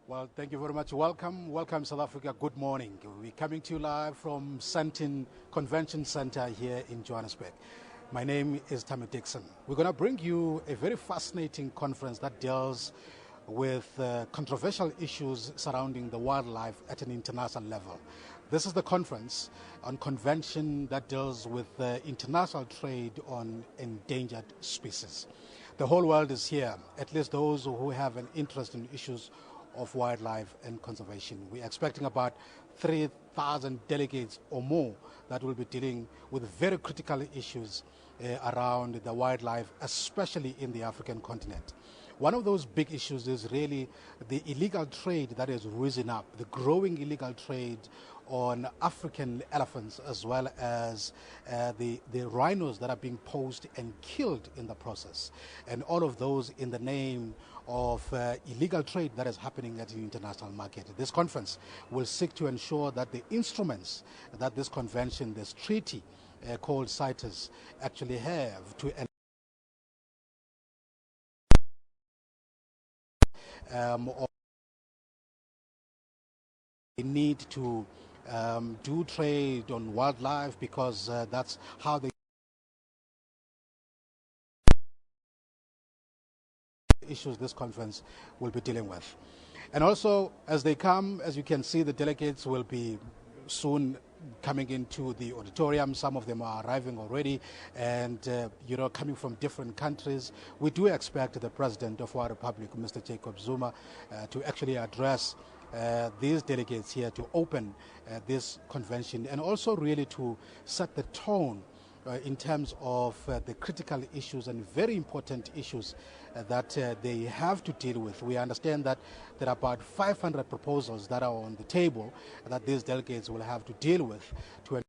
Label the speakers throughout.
Speaker 1: Well, thank you very much. Welcome South Africa. Good morning. We're coming to you live from Sandton Convention Center here in Johannesburg. My name is Tammy Dixon. We're going to bring you a very fascinating conference that deals with controversial issues surrounding the wildlife at an international level. This is the conference on convention that deals with international trade on endangered species. The whole world is here, at least those who have an interest in issues of wildlife and conservation. We're expecting about 3,000 delegates or more that will be dealing with very critical issues around the wildlife, especially in the African continent. One of those big issues is really the illegal trade that has risen up, the growing illegal trade on African elephants, as well as the rhinos that are being poached and killed in the process. And all of those in the name of illegal trade that is happening at the international market. This conference will seek to ensure that the instruments that this convention, this treaty called CITES, actually have to they need to do trade on wildlife because that's how they issues this conference will be dealing with. And also, as they come, as you can see, the delegates will be soon coming into the auditorium. Some of them are arriving already and, coming from different countries. We do expect the President of our Republic, Mr. Jacob Zuma, to actually address these delegates here to open this convention and also really to set the tone in terms of the critical issues and very important issues that they have to deal with. We understand that there are about 500 proposals that are on the table that these delegates will have to deal with to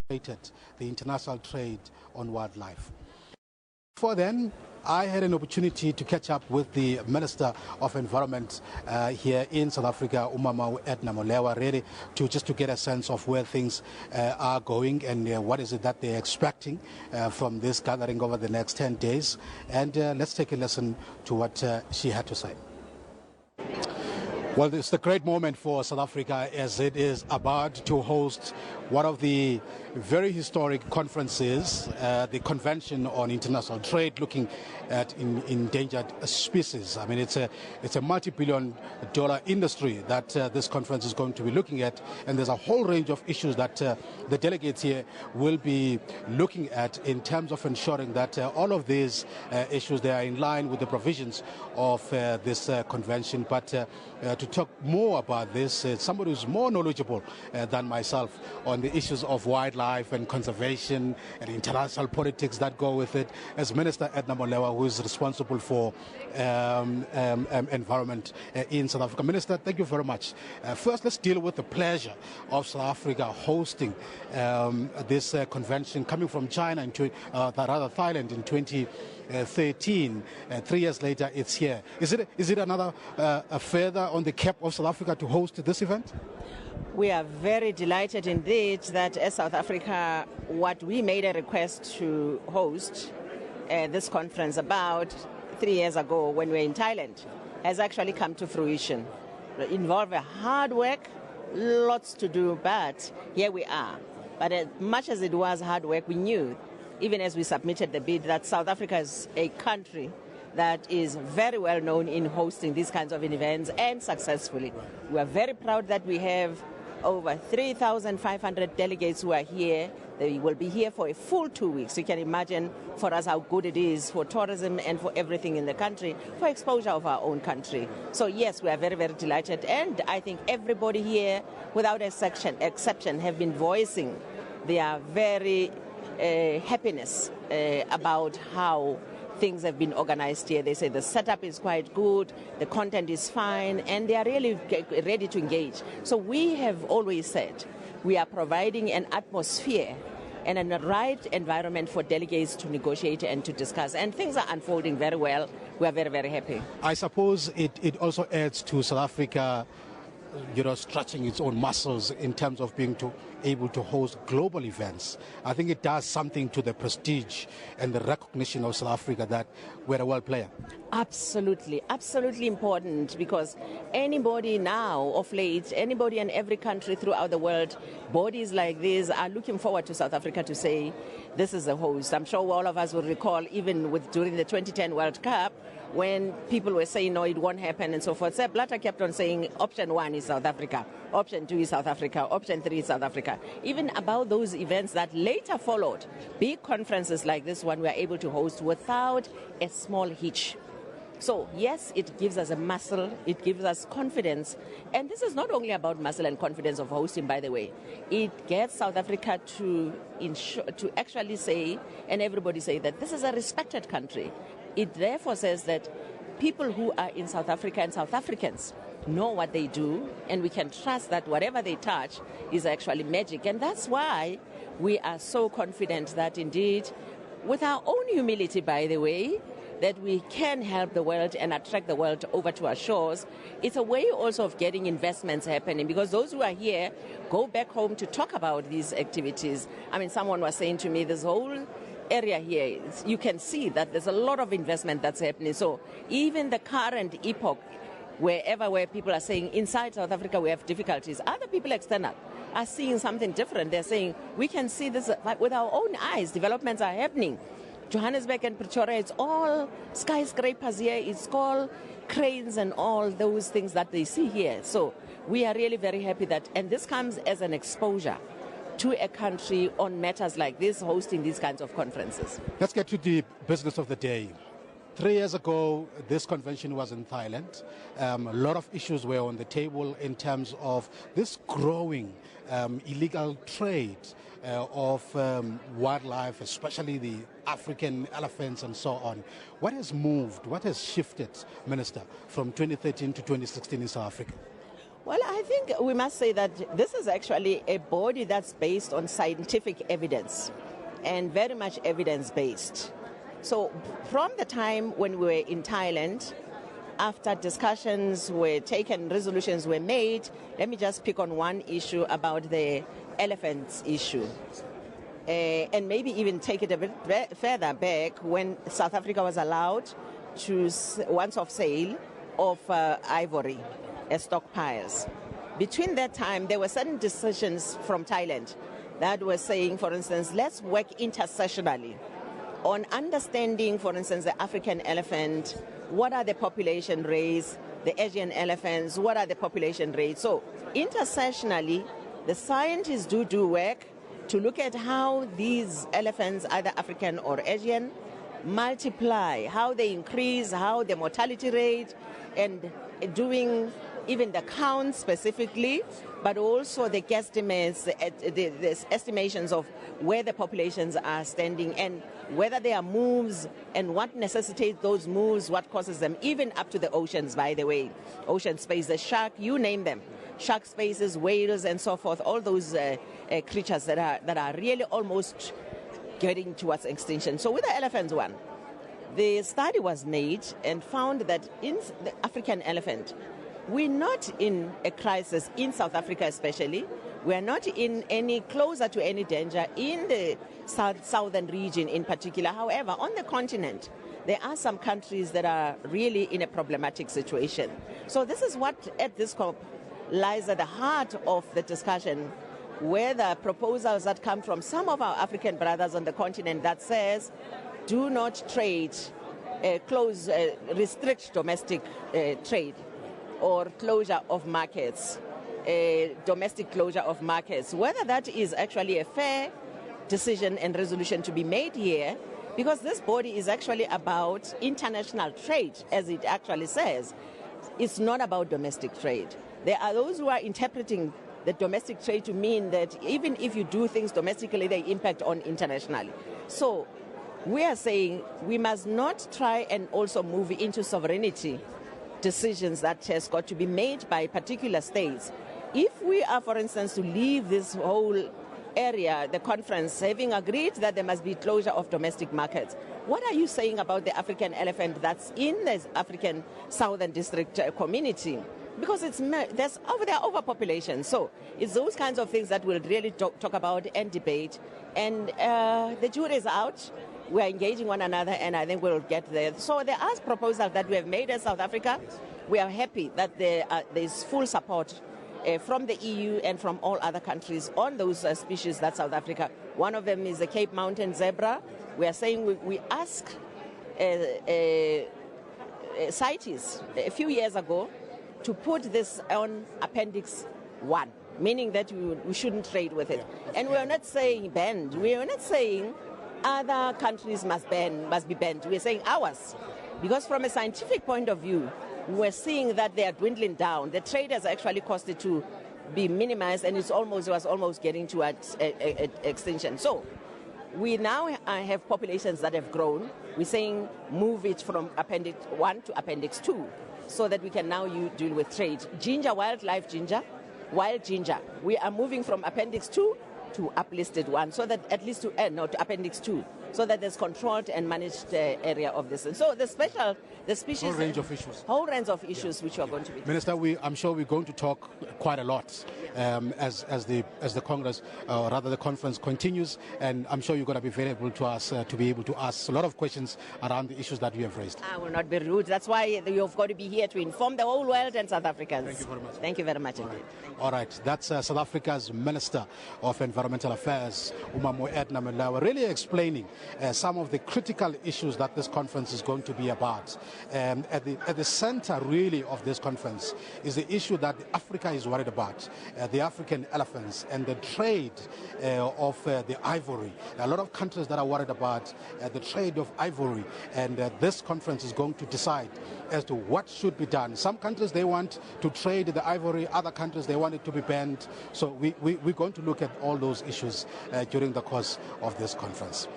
Speaker 1: the international trade on wildlife. Before then, I had an opportunity to catch up with the Minister of Environment here in South Africa, Umama Edna Molewa, really to get a sense of where things are going and what is it that they're expecting from this gathering over the next 10 days. And let's take a listen to what she had to say. Well, it's a great moment for South Africa as it is about to host one of the very historic conferences, the Convention on International Trade, looking at endangered species. I mean, it's a multi-billion-dollar industry that this conference is going to be looking at, and there's a whole range of issues that the delegates here will be looking at in terms of ensuring that all of these issues, they are in line with the provisions of this convention. But to talk more about this, somebody who's more knowledgeable than myself on the issues of wildlife and conservation and international politics that go with it, as Minister Edna Molewa, who is responsible for environment in South Africa. Minister, thank you very much. First, let's deal with the pleasure of South Africa hosting this convention coming from China, Thailand in 2013. 3 years later, it's here. Is it another feather on the cap of South Africa to host this event?
Speaker 2: We are very delighted indeed that as South Africa, what we made a request to host this conference about 3 years ago when we were in Thailand has actually come to fruition. It involved hard work, lots to do, but here we are. But as much as it was hard work, we knew, even as we submitted the bid, that South Africa is a country that is very well known in hosting these kinds of events and successfully. We are very proud that we have over 3,500 delegates who are here. They will be here for a full 2 weeks. You can imagine for us how good it is for tourism and for everything in the country, for exposure of our own country. So yes, we are very, very delighted. And I think everybody here, without exception, have been voicing their very happiness about how things have been organized here. They say the setup is quite good, the content is fine, and they are really ready to engage. So we have always said we are providing an atmosphere and a right environment for delegates to negotiate and to discuss. And things are unfolding very well. We are very, very happy.
Speaker 1: I suppose it also adds to South Africa, stretching its own muscles in terms of being able to host global events. I think it does something to the prestige and the recognition of South Africa that we're a world player.
Speaker 2: Absolutely, absolutely important, because anybody now of late, anybody in every country throughout the world, bodies like these are looking forward to South Africa to say, this is a host. I'm sure all of us will recall, even during the 2010 World Cup, when people were saying, no, it won't happen and so forth. Sepp Blatter kept on saying, option 1 is South Africa, option 2 is South Africa, option 3 is South Africa. Even about those events that later followed, big conferences like this one, we are able to host without a small hitch. So, yes, it gives us a muscle, it gives us confidence. And this is not only about muscle and confidence of hosting, by the way. It gets South Africa to actually say, and everybody say, that this is a respected country. It therefore says that people who are in South Africa and South Africans know what they do, and we can trust that whatever they touch is actually magic. And that's why we are so confident that indeed, with our own humility, by the way, that we can help the world and attract the world over to our shores. It's a way also of getting investments happening, because those who are here go back home to talk about these activities. I mean, someone was saying to me, this whole area here, you can see that there's a lot of investment that's happening. So even the current epoch, where people are saying inside South Africa we have difficulties, other people external are seeing something different. They're saying we can see this with our own eyes. Developments are happening. Johannesburg and Pretoria, it's all skyscrapers here, it's all cranes and all those things that they see here. So we are really very happy that, and this comes as an exposure to a country on matters like this, hosting these kinds of conferences.
Speaker 1: Let's get to the business of the day. 3 years ago, this convention was in Thailand. A lot of issues were on the table in terms of this growing illegal trade of wildlife, especially the African elephants and so on. What has moved, what has shifted, Minister, from 2013 to 2016 in South Africa?
Speaker 2: Well, I think we must say that this is actually a body that's based on scientific evidence and very much evidence-based. So from the time when we were in Thailand, after discussions were taken, resolutions were made, let me just pick on one issue about the elephants issue. And maybe even take it a bit further back, when South Africa was allowed to once-off sale of ivory as stockpiles. Between that time, there were certain decisions from Thailand that were saying, for instance, let's work intersessionally on understanding, for instance, the African elephant, what are the population rates, the Asian elephants, what are the population rates. So intersessionally, the scientists do work to look at how these elephants, either African or Asian, multiply, how they increase, how the mortality rate, and doing even the count specifically, but also the guesstimates, the estimations of where the populations are standing and whether there are moves and what necessitates those moves, what causes them, even up to the oceans, by the way. Ocean space, the shark, you name them. Shark spaces, whales, and so forth, all those creatures that are really almost getting towards extinction. So with the elephants one, the study was made and found that in the African elephant, we're not in a crisis in South Africa especially. We're not in any closer to any danger in the southern region in particular. However, on the continent, there are some countries that are really in a problematic situation. So this is what at this COP lies at the heart of the discussion, where the proposals that come from some of our African brothers on the continent that says, do not trade, restrict domestic trade or closure of markets, domestic closure of markets. Whether that is actually a fair decision and resolution to be made here, because this body is actually about international trade, as it actually says. It's not about domestic trade. There are those who are interpreting the domestic trade to mean that even if you do things domestically, they impact on internationally. So we are saying we must not try and also move into sovereignty decisions that has got to be made by particular states. If we are, for instance, to leave this whole area, the conference, having agreed that there must be closure of domestic markets, what are you saying about the African elephant that's in the African Southern District community? because there are overpopulation. So it's those kinds of things that we'll really talk about and debate. And the jury is out. We are engaging one another, and I think we'll get there. So there are proposals that we have made as South Africa. We are happy that there's full support from the EU and from all other countries on those species that South Africa. One of them is the Cape Mountain zebra. We are saying we asked CITES a few years ago to put this on Appendix 1, meaning that we shouldn't trade with it. And we are not saying banned. We are not saying other countries must be banned. We are saying ours. Because from a scientific point of view, we're seeing that they are dwindling down. The trade has actually caused it to be minimized, and it was almost getting towards extinction. So we now have populations that have grown. We're saying move it from Appendix 1 to Appendix 2 so that we can now deal with trade. Ginger, wildlife ginger, wild ginger. We are moving from Appendix 2 to uplisted 1, so that at least to Appendix 2, so that there's controlled and managed area of this. And so the species...
Speaker 1: Whole range of issues.
Speaker 2: Whole range of issues which are going to be...
Speaker 1: Minister, I'm sure we're going to talk quite a lot as the Congress, or rather the conference continues, and I'm sure you're going to be available to us to be able to ask a lot of questions around the issues that you have raised.
Speaker 2: I will not be rude. That's why you've got to be here to inform the whole world and South Africans.
Speaker 1: Thank you very much.
Speaker 2: Thank you very much indeed.
Speaker 1: All right. That's South Africa's Minister of Environmental Affairs, Umamo Edna Melawa, really explaining some of the critical issues that this conference is going to be about. At the center, really, of this conference is the issue that Africa is worried about, the African elephants and the trade of the ivory. A lot of countries that are worried about the trade of ivory, and this conference is going to decide as to what should be done. Some countries, they want to trade the ivory, other countries, they want it to be banned. So we're going to look at all those issues during the course of this conference.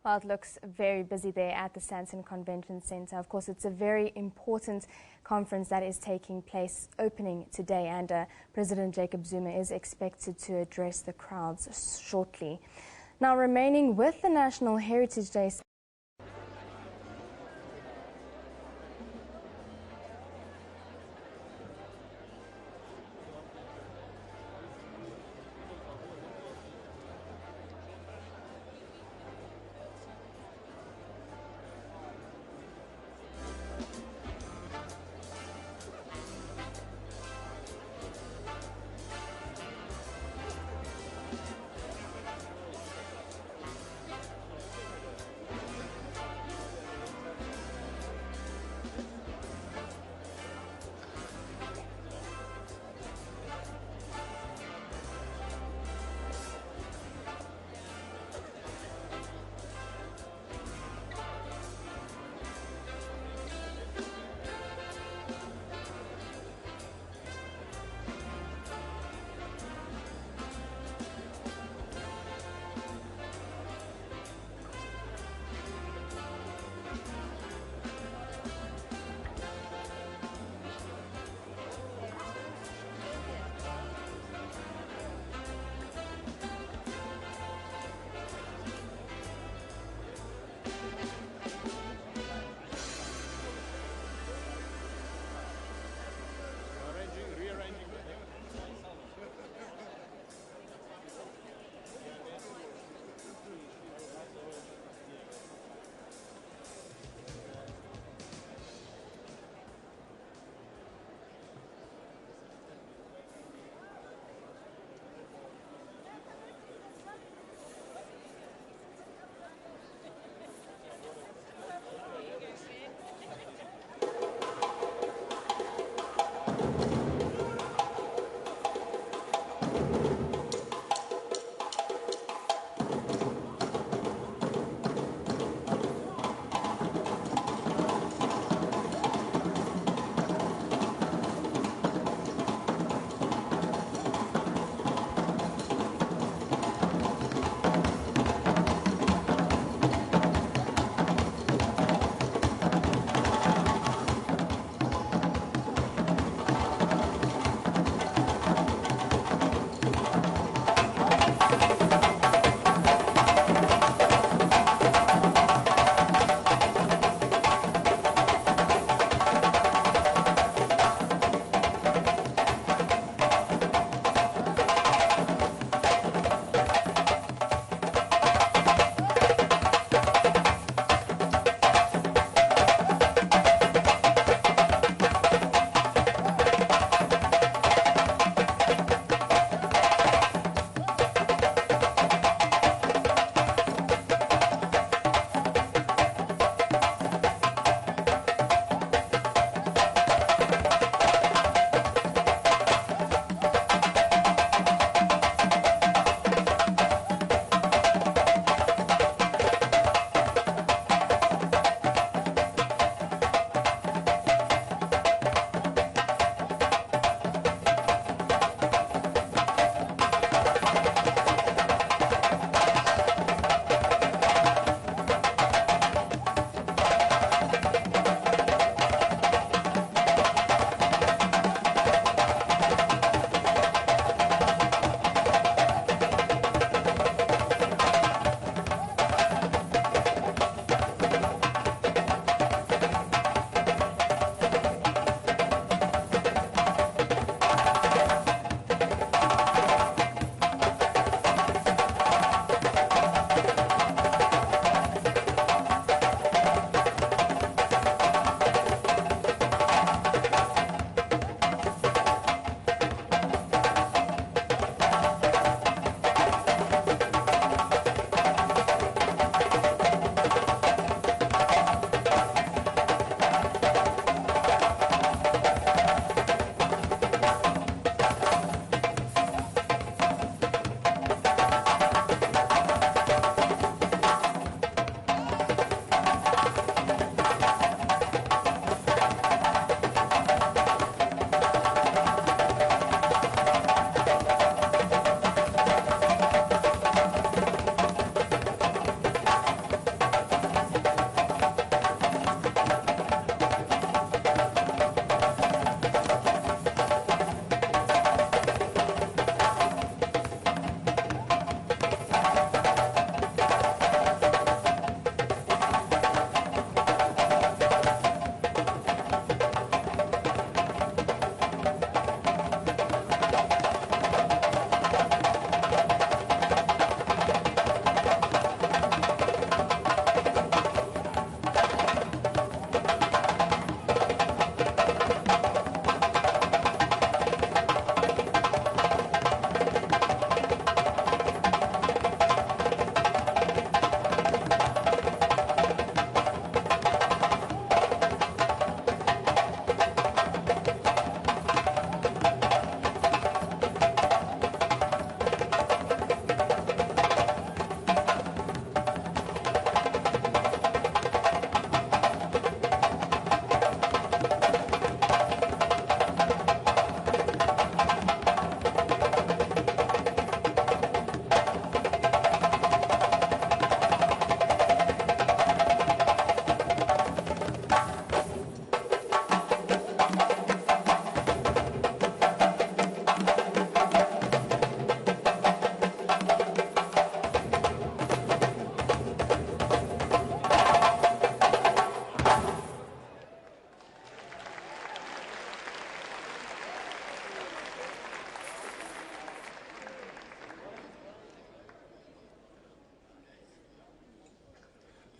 Speaker 3: Well, it looks very busy there at the Sandton Convention Centre. Of course, it's a very important conference that is taking place, opening today, and President Jacob Zuma is expected to address the crowds shortly. Now, remaining with the National Heritage Day.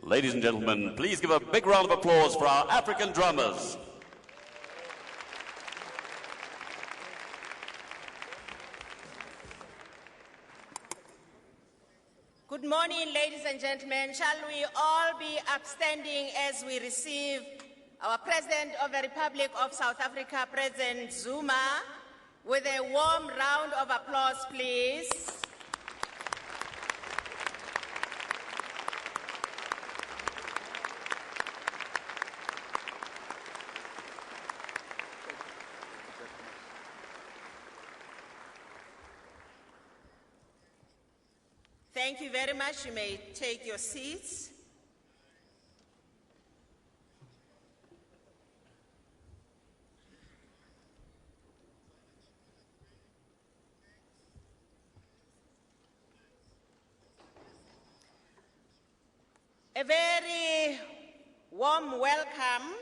Speaker 4: Ladies and gentlemen, please give a big round of applause for our African drummers.
Speaker 2: Good morning, ladies and gentlemen. Shall we all be upstanding as we receive our President of the Republic of South Africa, President Zuma, with a warm round of applause, please. Thank you very much. You may take your seats. A very warm welcome,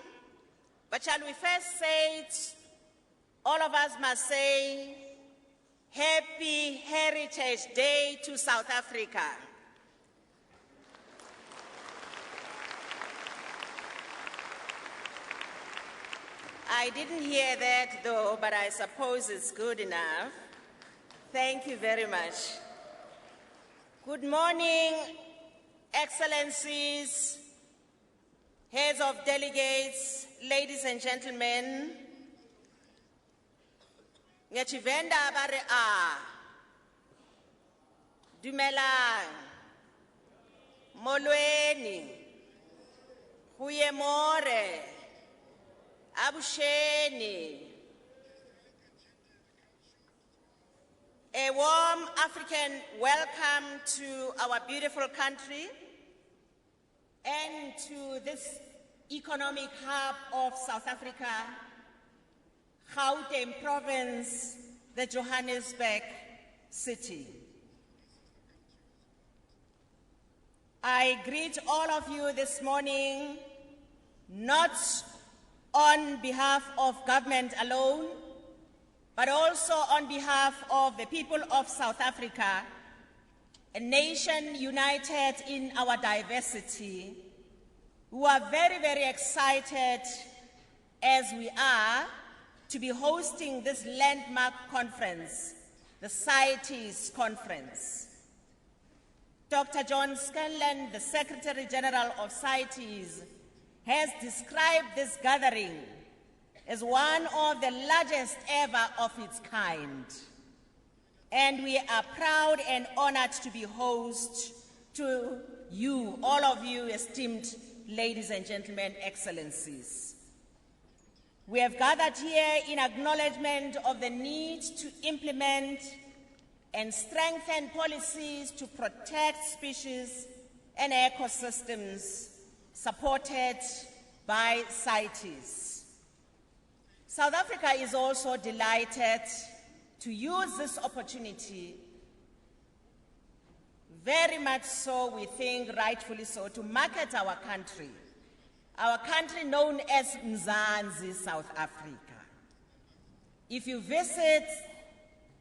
Speaker 2: but shall we first say it, all of us must say, Happy Heritage Day to South Africa. I didn't hear that though, but I suppose it's good enough. Thank you very much. Good morning, Excellencies, heads of delegates, ladies and gentlemen. Ngechivenda bare a dumelang molweni huyemore abusheni. A warm African welcome to our beautiful country and to this economic hub of South Africa, Gauteng province, the Johannesburg city. I greet all of you this morning, not on behalf of government alone, but also on behalf of the people of South Africa, a nation united in our diversity, who are very, very excited as we are to be hosting this landmark conference, the CITES Conference. Dr. John Scanlon, the Secretary General of CITES, has described this gathering as one of the largest ever of its kind. And we are proud and honored to be host to you, all of you esteemed ladies and gentlemen, excellencies. We have gathered here in acknowledgement of the need to implement and strengthen policies to protect species and ecosystems supported by CITES. South Africa is also delighted to use this opportunity, very much so, we think, rightfully so, to market our country known as Mzansi, South Africa. If you visit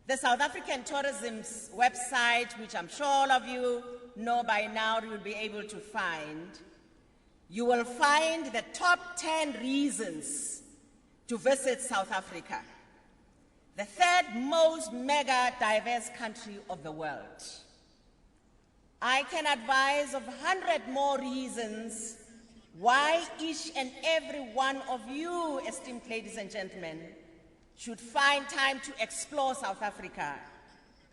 Speaker 2: the South African Tourism's website, which I'm sure all of you know by now, you'll be able to find, you will find the top 10 reasons to visit South Africa, the third most mega diverse country of the world. I can advise of 100 more reasons why each and every one of you, esteemed ladies and gentlemen, should find time to explore South Africa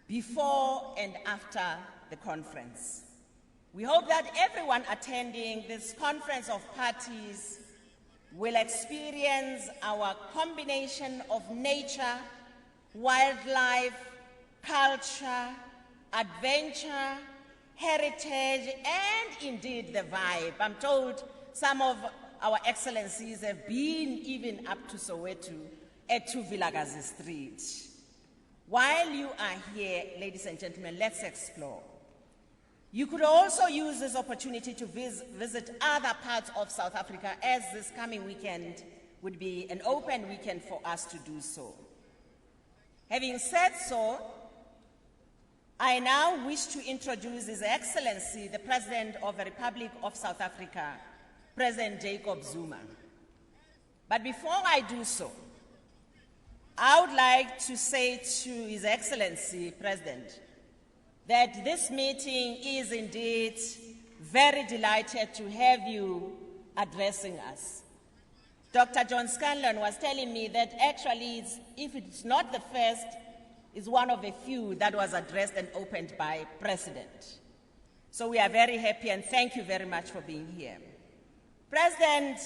Speaker 2: before and after the conference. We hope that everyone attending this conference of parties will experience our combination of nature, wildlife, culture, adventure, heritage, and indeed the vibe. I'm told some of our excellencies have been even up to Soweto at Vilakazi Street. While you are here, ladies and gentlemen, let's explore. You could also use this opportunity to visit other parts of South Africa, as this coming weekend would be an open weekend for us to do so. Having said so, I now wish to introduce His Excellency, the President of the Republic of South Africa, President Jacob Zuma. But before I do so, I would like to say to His Excellency, President, that this meeting is indeed very delighted to have you addressing us. Dr. John Scanlon was telling me that actually, if it's not the first, it's one of the few that was addressed and opened by President. So we are very happy and thank you very much for being here. President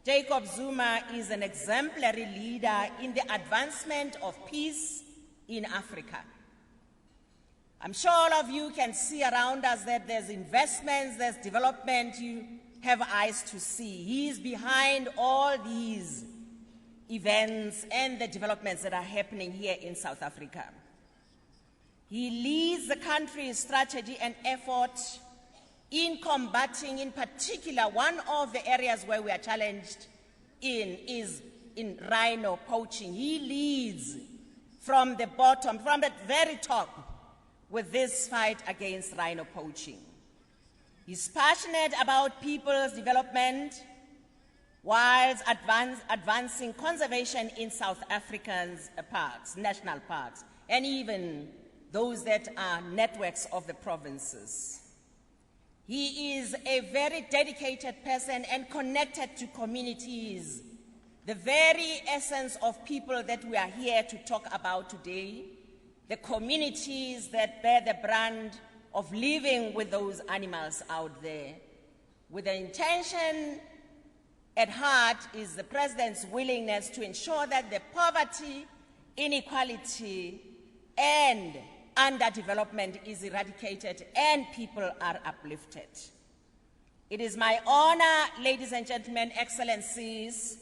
Speaker 2: Jacob Zuma is an exemplary leader in the advancement of peace in Africa. I'm sure all of you can see around us that there's investments, there's development, you have eyes to see. He is behind all these events and the developments that are happening here in South Africa. He leads the country's strategy and effort in combating, in particular, one of the areas where we are challenged in is in rhino poaching. He leads from the bottom, from the very top, with this fight against rhino poaching. He's passionate about people's development whilst advancing conservation in South Africa's parks, national parks, and even those that are networks of the provinces. He is a very dedicated person and connected to communities, the very essence of people that we are here to talk about today, the communities that bear the brand of living with those animals out there. With the intention at heart is the President's willingness to ensure that the poverty, inequality, and underdevelopment is eradicated and people are uplifted. It is my honor, ladies and gentlemen, excellencies,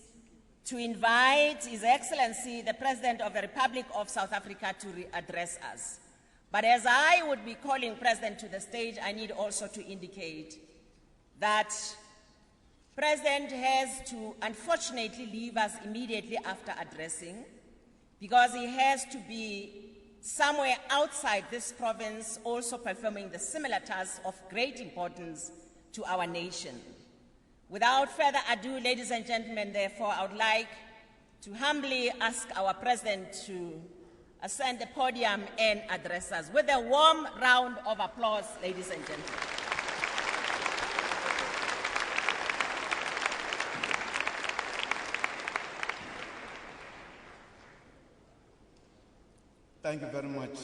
Speaker 2: to invite His Excellency, the President of the Republic of South Africa, to address us. But as I would be calling President to the stage, I need also to indicate that President has to unfortunately leave us immediately after addressing, because he has to be somewhere outside this province also performing the similar tasks of great importance to our nation. Without further ado, ladies and gentlemen, therefore, I would like to humbly ask our President to ascend the podium and address us. With a warm round of applause, ladies and gentlemen.
Speaker 5: Thank you very much,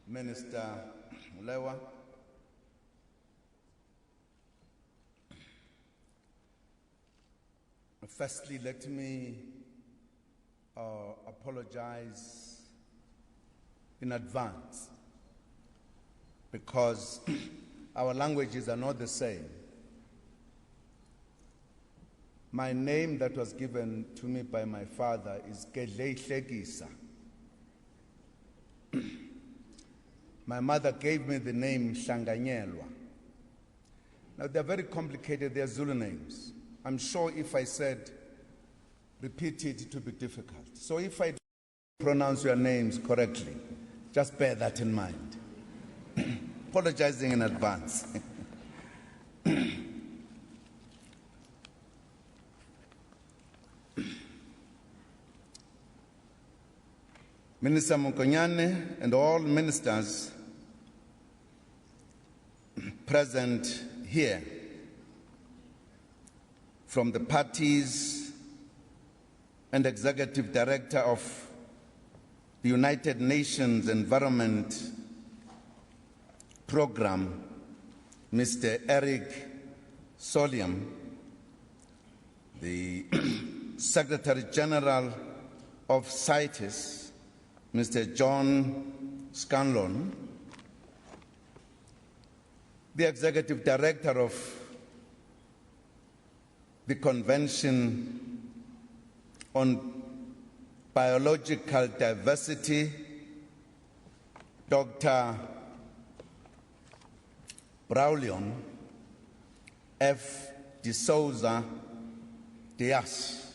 Speaker 5: Minister Mulewa. Firstly, let me apologize in advance because our languages are not the same. My name that was given to me by my father is Gedleihlekisa. My mother gave me the name Hlanganyelwa. Now, they're very complicated, they're Zulu names. I'm sure if I said, repeat it, it would be difficult. So if I don't pronounce your names correctly, just bear that in mind. Apologizing in advance. Minister Mokonyane and all ministers present here from the parties and Executive Director of the United Nations Environment Program, Mr. Eric Solium, the Secretary General of CITES, Mr. John Scanlon, the Executive Director of the Convention on Biological Diversity, Dr. Braulion F. de Souza Dias.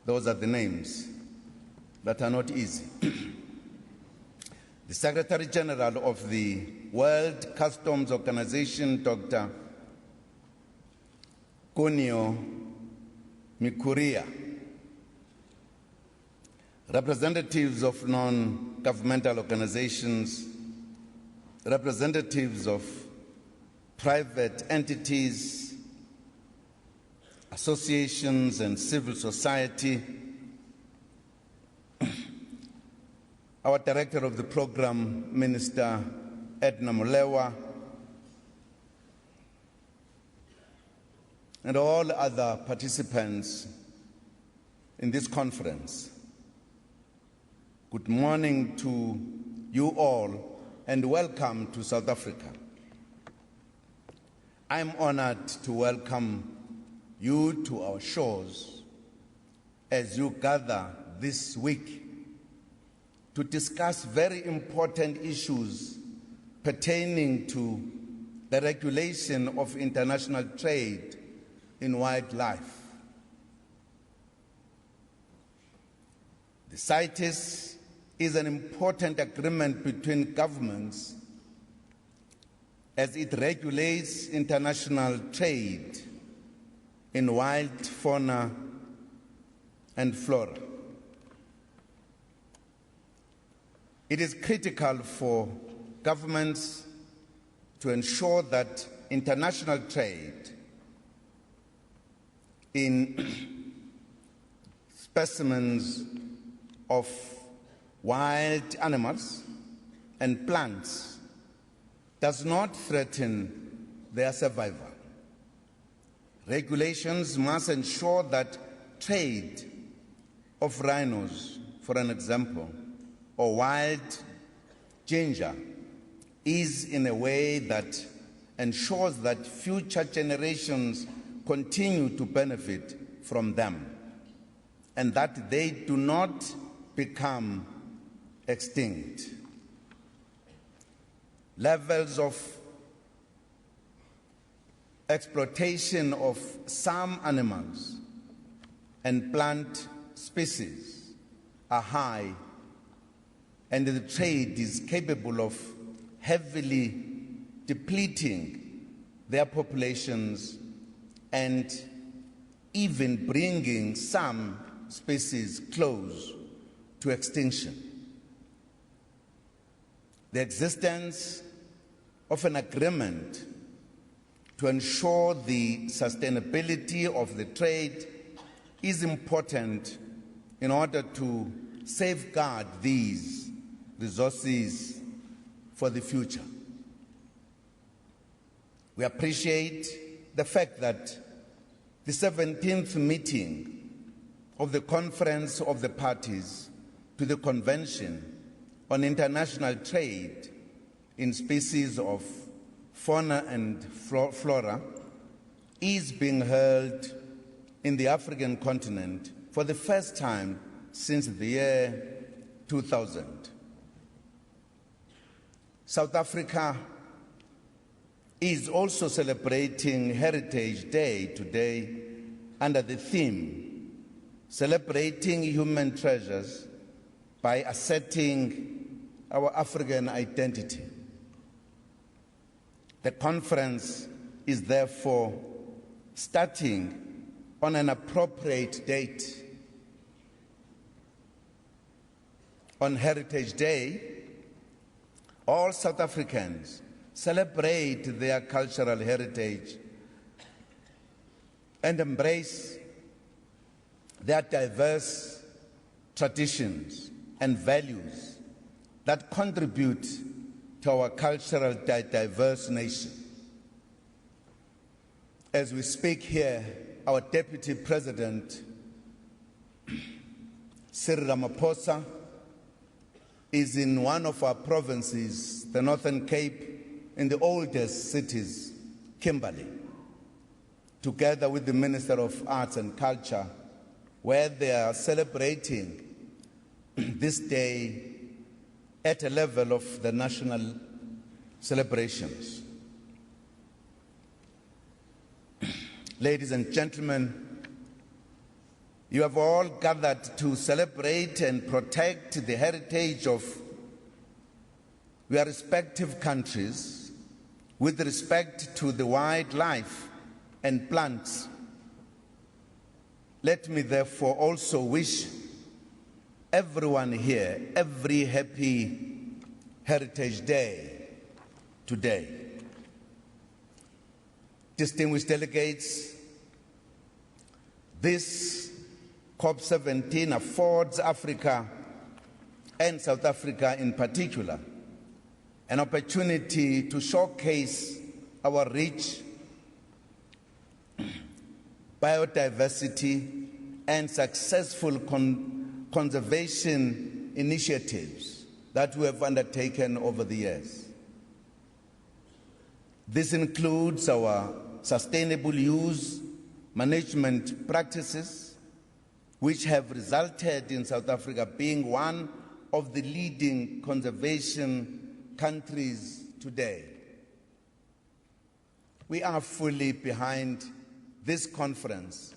Speaker 5: Those are the names that are not easy. the Secretary General of the World Customs Organization, Dr. Kunio Mikuria, representatives of non-governmental organizations, representatives of private entities, associations and civil society, our Director of the Program, Minister Edna Molewa, and all other participants in this conference. Good morning to you all and welcome to South Africa. I'm honored to welcome you to our shores as you gather this week to discuss very important issues pertaining to the regulation of international trade in wildlife. The CITES is an important agreement between governments as it regulates international trade in wild fauna and flora. It is critical for governments to ensure that international trade in specimens of wild animals and plants does not threaten their survival. Regulations must ensure that trade of rhinos, for an example, or wild ginger is in a way that ensures that future generations continue to benefit from them and that they do not become extinct. Levels of exploitation of some animals and plant species are high, and the trade is capable of heavily depleting their populations and even bringing some species close to extinction. The existence of an agreement to ensure the sustainability of the trade is important in order to safeguard these resources for the future. We appreciate the fact that the 17th meeting of the Conference of the Parties to the Convention on International Trade in Species of Fauna and Flora is being held in the African continent for the first time since the year 2000. South Africa is also celebrating Heritage Day today under the theme, Celebrating Human Treasures by Asserting Our African Identity. The conference is therefore starting on an appropriate date. On Heritage Day, all South Africans celebrate their cultural heritage and embrace their diverse traditions and values that contribute to our cultural diverse nation. As we speak here, our Deputy President, Cyril Ramaphosa, is in one of our provinces, the Northern Cape, in the oldest cities, Kimberley, together with the Minister of Arts and Culture, where they are celebrating this day at a level of the national celebrations. Ladies and gentlemen, you have all gathered to celebrate and protect the heritage of We are respective countries with respect to the wildlife and plants. Let me therefore also wish everyone here every happy Heritage Day today. Distinguished delegates, this COP17 affords Africa and South Africa in particular an opportunity to showcase our rich biodiversity and successful conservation initiatives that we have undertaken over the years. This includes our sustainable use management practices, which have resulted in South Africa being one of the leading conservation countries today. We are fully behind this conference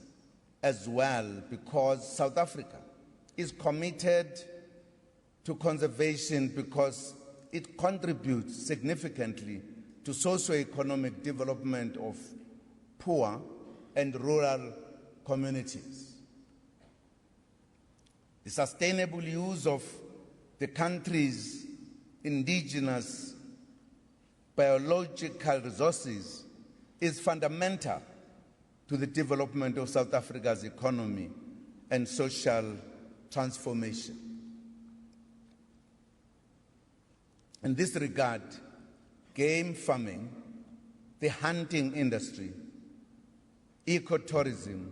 Speaker 5: as well because South Africa is committed to conservation because it contributes significantly to socio-economic development of poor and rural communities. The sustainable use of the country's indigenous biological resources is fundamental to the development of South Africa's economy and social transformation. In this regard, game farming, the hunting industry, ecotourism,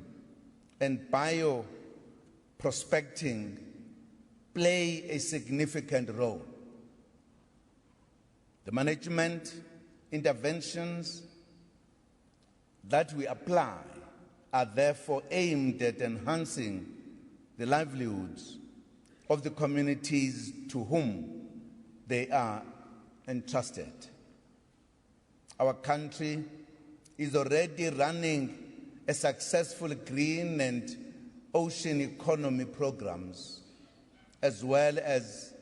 Speaker 5: and bioprospecting play a significant role. The management interventions that we apply are therefore aimed at enhancing the livelihoods of the communities to whom they are entrusted. Our country is already running a successful green and ocean economy programs, as well as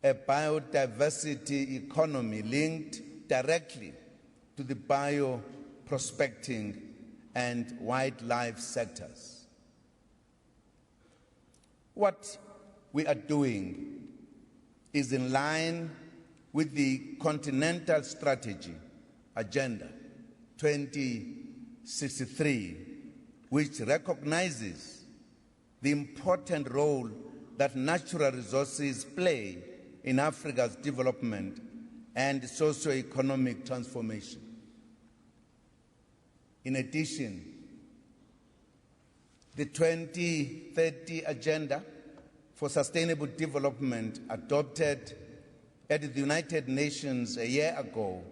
Speaker 5: a biodiversity economy linked directly to the bioprospecting and wildlife sectors. What we are doing is in line with the Continental Strategy Agenda 2063, which recognizes the important role that natural resources play in Africa's development and socio-economic transformation. In addition, the 2030 Agenda for Sustainable Development, adopted at the United Nations a year ago,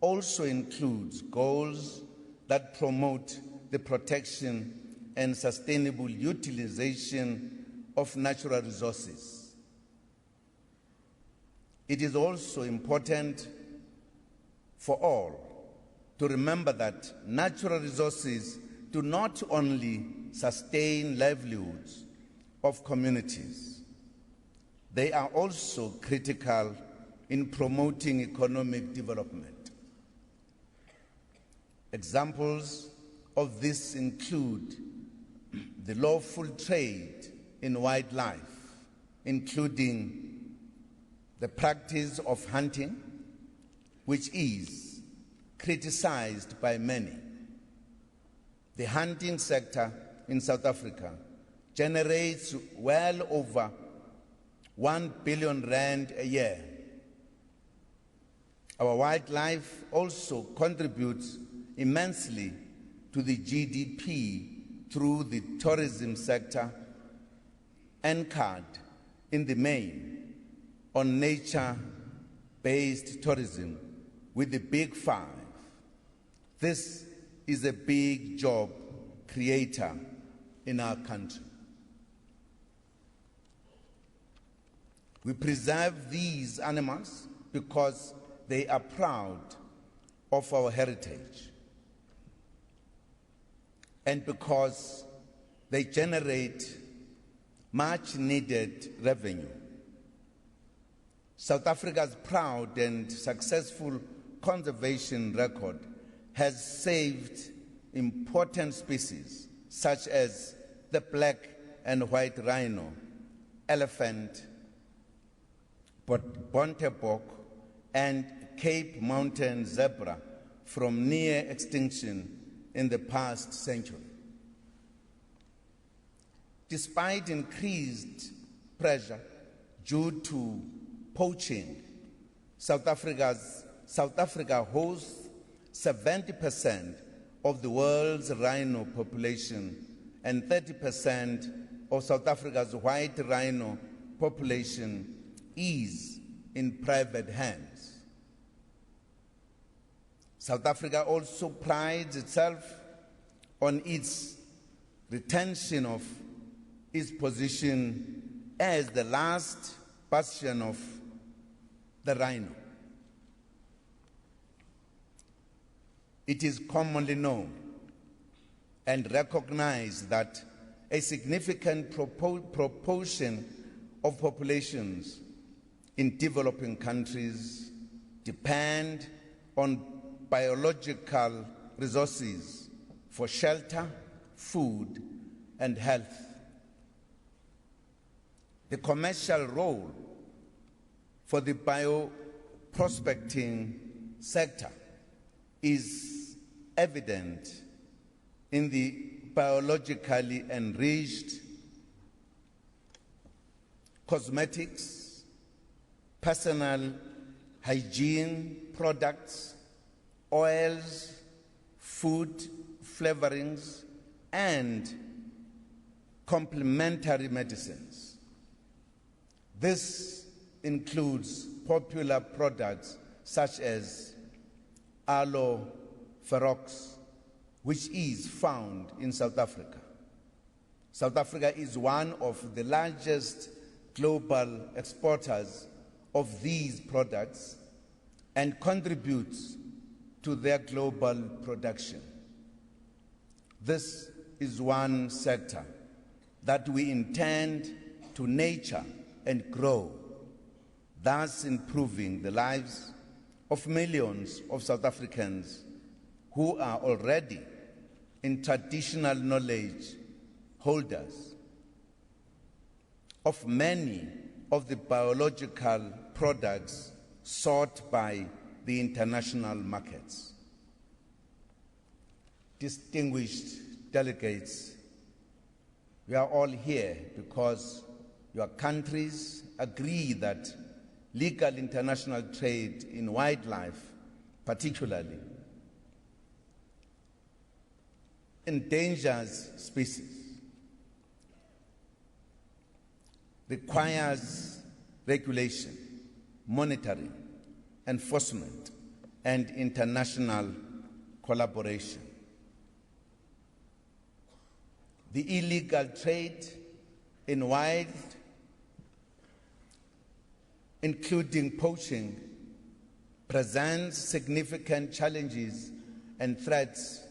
Speaker 5: also includes goals that promote the protection and sustainable utilization of natural resources. It is also important for all to remember that natural resources do not only sustain livelihoods of communities, they are also critical in promoting economic development. Examples of this include the lawful trade in wildlife, including the practice of hunting, which is criticized by many. The hunting sector in South Africa generates well over 1 billion rand a year. Our wildlife also contributes immensely to the GDP through the tourism sector, anchored in the main on nature-based tourism with the Big Five. This is a big job creator in our country. We preserve these animals because they are proud of our heritage and because they generate much needed revenue. South Africa's proud and successful conservation record has saved important species such as the black and white rhino, elephant, bontebok, and Cape Mountain zebra from near extinction in the past century. Despite increased pressure due to poaching, South Africa hosts 70% of the world's rhino population and 30% of South Africa's white rhino population is in private hands. South Africa also prides itself on its retention of its position as the last bastion of the rhino. It is commonly known and recognized that a significant proportion of populations in developing countries depend on biological resources for shelter, food, and health. The commercial role for the bioprospecting sector is evident in the biologically enriched cosmetics, personal hygiene products, oils, food flavorings, and complementary medicines. This includes popular products such as aloe ferox, which is found in South Africa. South Africa is one of the largest global exporters of these products and contributes to their global production. This is one sector that we intend to nurture and grow, thus improving the lives of millions of South Africans who are already in traditional knowledge holders of many of the biological products sought by the international markets. Distinguished delegates, we are all here because your countries agree that legal international trade in wildlife, particularly endangered species, requires regulation, monitoring, enforcement, and international collaboration. The illegal trade in wild, including poaching, presents significant challenges and threats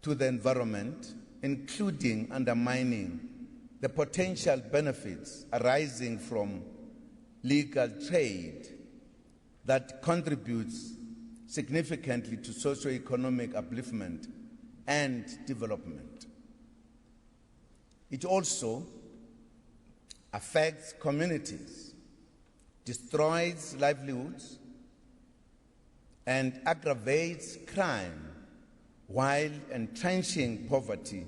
Speaker 5: to the environment, including undermining the potential benefits arising from legal trade that contributes significantly to socio-economic upliftment and development. It also affects communities, destroys livelihoods, and aggravates crime while entrenching poverty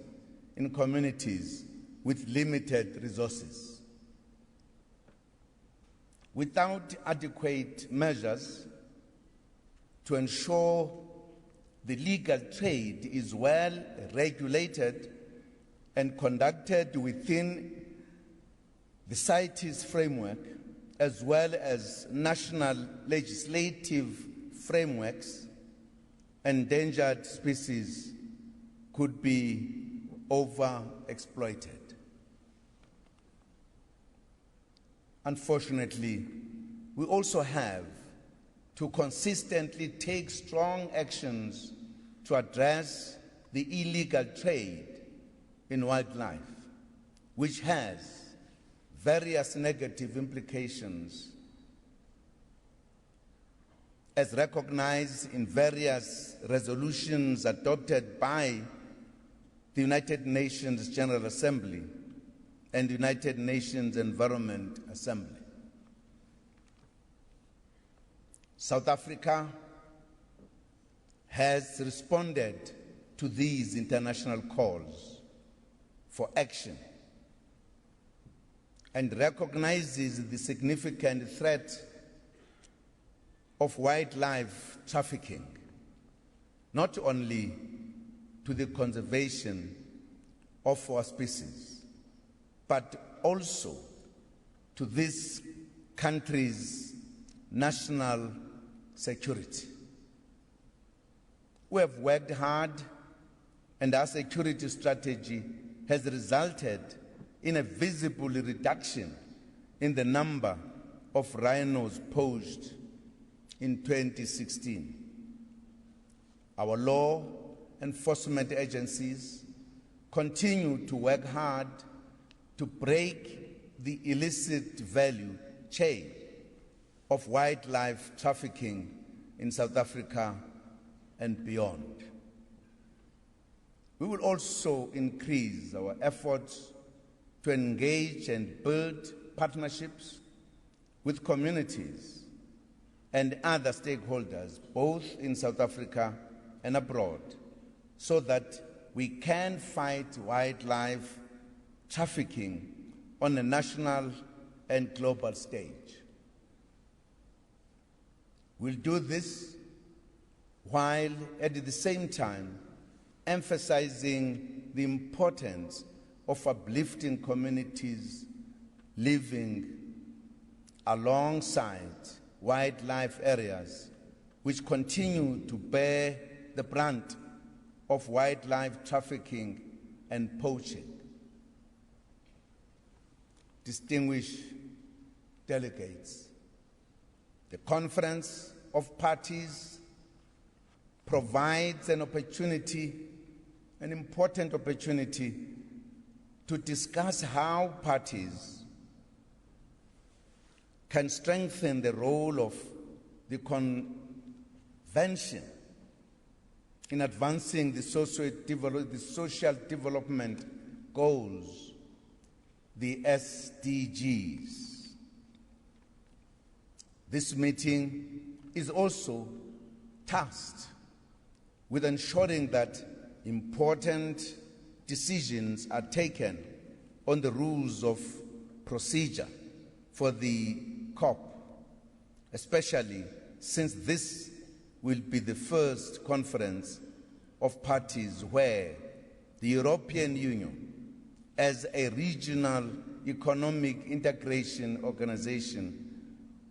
Speaker 5: in communities with limited resources. Without adequate measures to ensure the legal trade is well regulated and conducted within the CITES framework, as well as national legislative frameworks, endangered species could be over-exploited. Unfortunately, we also have to consistently take strong actions to address the illegal trade in wildlife, which has various negative implications as recognized in various resolutions adopted by the United Nations General Assembly and the United Nations Environment Assembly. South Africa has responded to these international calls for action and recognizes the significant threat of wildlife trafficking, not only to the conservation of our species, but also to this country's national security. We have worked hard, and our security strategy has resulted in a visible reduction in the number of rhinos poached in 2016. Our law enforcement agencies continue to work hard to break the illicit value chain of wildlife trafficking in South Africa and beyond. We will also increase our efforts to engage and build partnerships with communities and other stakeholders, both in South Africa and abroad, so that we can fight wildlife trafficking on a national and global stage. We'll do this while at the same time emphasizing the importance of uplifting communities living alongside wildlife areas which continue to bear the brunt of wildlife trafficking and poaching. Distinguished delegates, the Conference of Parties provides an opportunity, an important opportunity, to discuss how parties can strengthen the role of the Convention in advancing the social development goals, the SDGs. This meeting is also tasked with ensuring that important decisions are taken on the rules of procedure for the COP, especially since this will be the first conference of parties where the European Union, as a regional economic integration organization,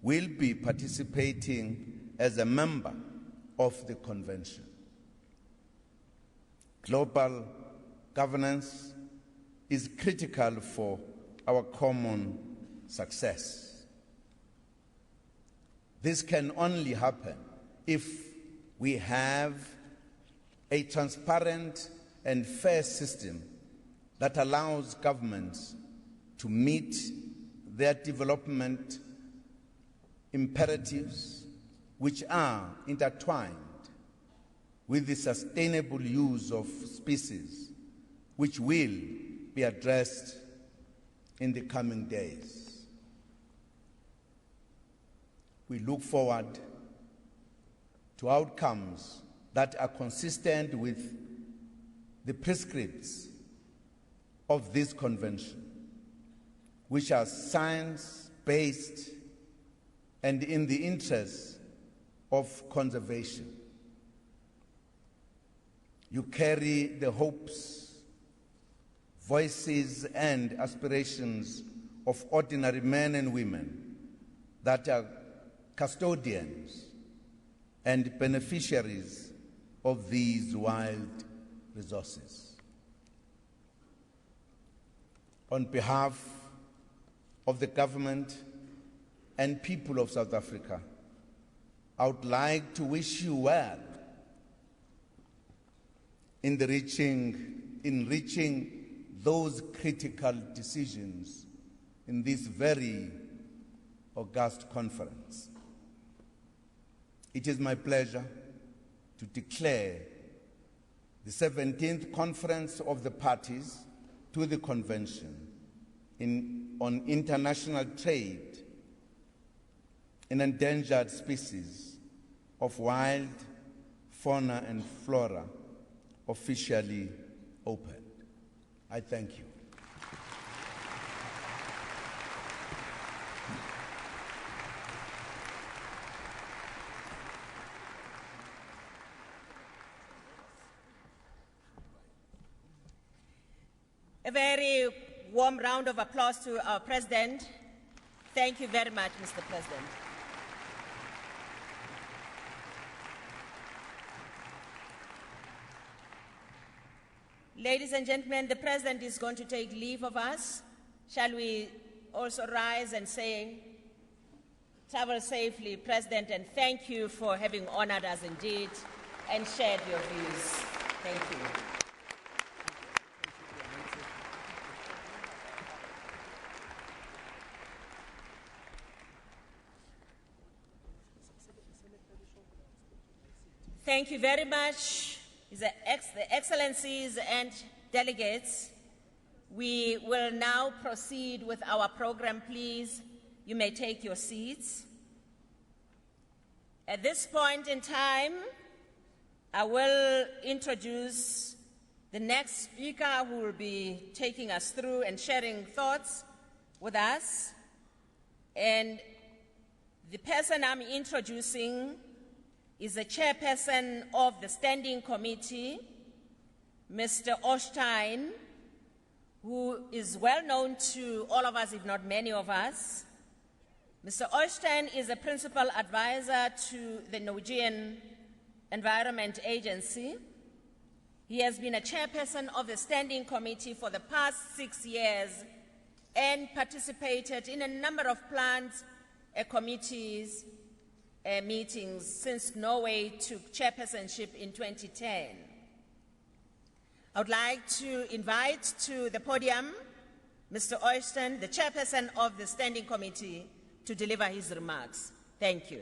Speaker 5: will be participating as a member of the convention. Global governance is critical for our common success. This can only happen if we have a transparent and fair system that allows governments to meet their development imperatives, which are intertwined with the sustainable use of species, which will be addressed in the coming days. We look forward to outcomes that are consistent with the prescripts of this convention, which are science-based and in the interest of conservation. You carry the hopes, voices, and aspirations of ordinary men and women that are custodians and beneficiaries of these wild resources. On behalf of the government and people of South Africa, I would like to wish you well in reaching those critical decisions in this very august conference. It is my pleasure to declare the 17th Conference of the Parties to the Convention on International Trade in Endangered Species of Wild Fauna and Flora officially opened. I thank you.
Speaker 2: A very warm round of applause to our President. Thank you very much, Mr. President. Ladies and gentlemen, the President is going to take leave of us. Shall we also rise and say, travel safely, President, and thank you for having honored us indeed and shared your views. Thank you. Thank you very much, the Excellencies and delegates. We will now proceed with our program, please. You may take your seats. At this point in time, I will introduce the next speaker who will be taking us through and sharing thoughts with us. And the person I'm introducing is the chairperson of the Standing Committee, Mr. Ostein, who is well known to all of us, if not many of us. Mr. Ostein is a principal advisor to the Norwegian Environment Agency. He has been a chairperson of the Standing Committee for the past 6 years and participated in a number of planned committees meetings since Norway took chairpersonship in 2010. I would like to invite to the podium Mr. Ostein, the chairperson of the Standing Committee, to deliver his remarks. Thank you.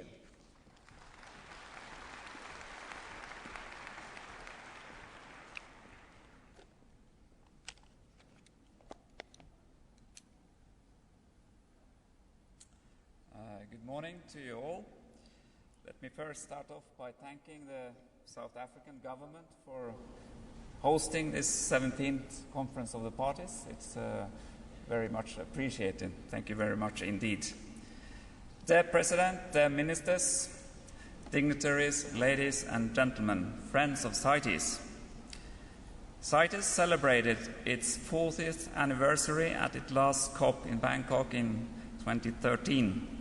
Speaker 6: Good morning to you all. Let me first start off by thanking the South African government for hosting this 17th Conference of the Parties. It's very much appreciated. Thank you very much indeed. Dear President, dear ministers, dignitaries, ladies and gentlemen, friends of CITES. CITES celebrated its 40th anniversary at its last COP in Bangkok in 2013.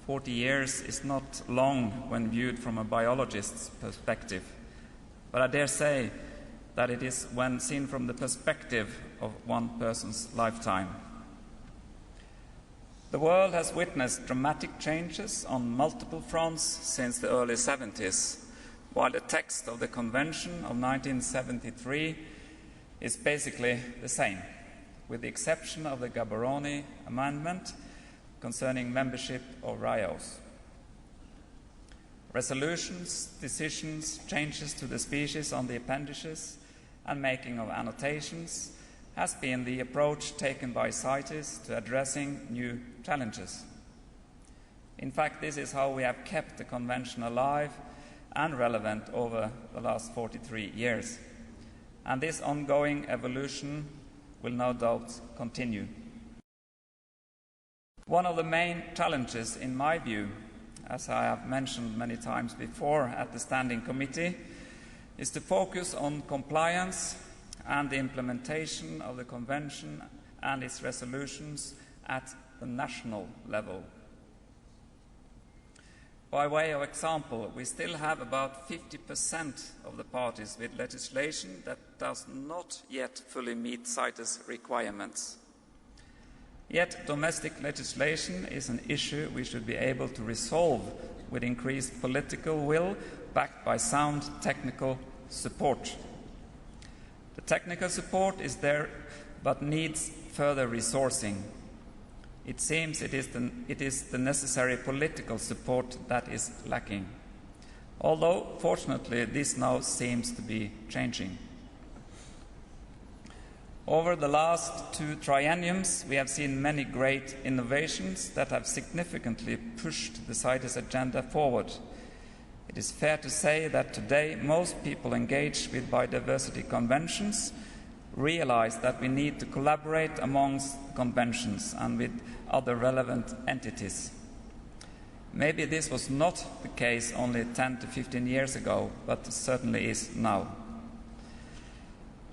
Speaker 6: 40 years is not long when viewed from a biologist's perspective, but I dare say that it is when seen from the perspective of one person's lifetime. The world has witnessed dramatic changes on multiple fronts since the early 70s, while the text of the Convention of 1973 is basically the same, with the exception of the Gaborone Amendment concerning membership of RIOs. Resolutions, decisions, changes to the species on the appendages and making of annotations has been the approach taken by CITES to addressing new challenges. In fact, this is how we have kept the Convention alive and relevant over the last 43 years. And this ongoing evolution will no doubt continue. One of the main challenges, in my view, as I have mentioned many times before at the Standing Committee, is to focus on compliance and the implementation of the Convention and its resolutions at the national level. By way of example, we still have about 50% of the parties with legislation that does not yet fully meet CITES requirements. Yet domestic legislation is an issue we should be able to resolve with increased political will, backed by sound technical support. The technical support is there, but needs further resourcing. It seems it is the necessary political support that is lacking. Although, fortunately, this now seems to be changing. Over the last 2 trienniums, we have seen many great innovations that have significantly pushed the CITES agenda forward. It is fair to say that today most people engaged with biodiversity conventions realize that we need to collaborate amongst conventions and with other relevant entities. Maybe this was not the case only 10 to 15 years ago, but certainly is now.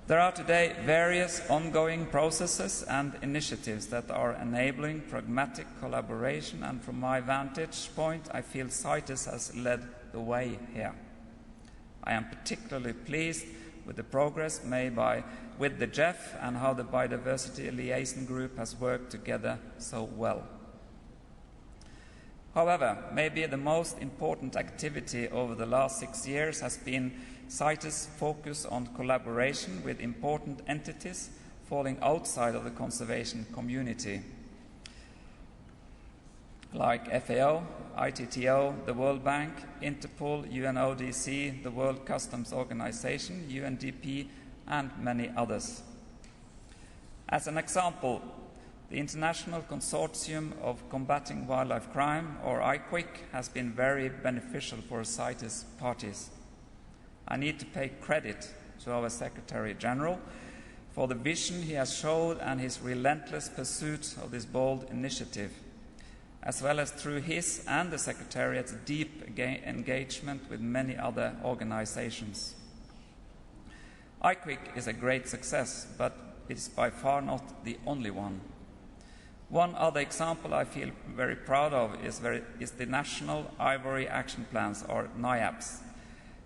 Speaker 6: There are today various ongoing processes and initiatives that are enabling pragmatic collaboration, and from my vantage point, I feel CITES has led the way here. I am particularly pleased with the progress made with the GEF and how the Biodiversity Liaison Group has worked together so well. However, maybe the most important activity over the last 6 years has been CITES' focus on collaboration with important entities falling outside of the conservation community, like FAO, ITTO, the World Bank, Interpol, UNODC, the World Customs Organization, UNDP, and many others. As an example, the International Consortium of Combating Wildlife Crime, or ICWIC, has been very beneficial for CITES parties. I need to pay credit to our Secretary General for the vision he has showed and his relentless pursuit of this bold initiative, as well as through his and the Secretariat's deep engagement with many other organizations. ICWIC is a great success, but it is by far not the only one. One other example I feel very proud of is the National Ivory Action Plans, or NIAPs.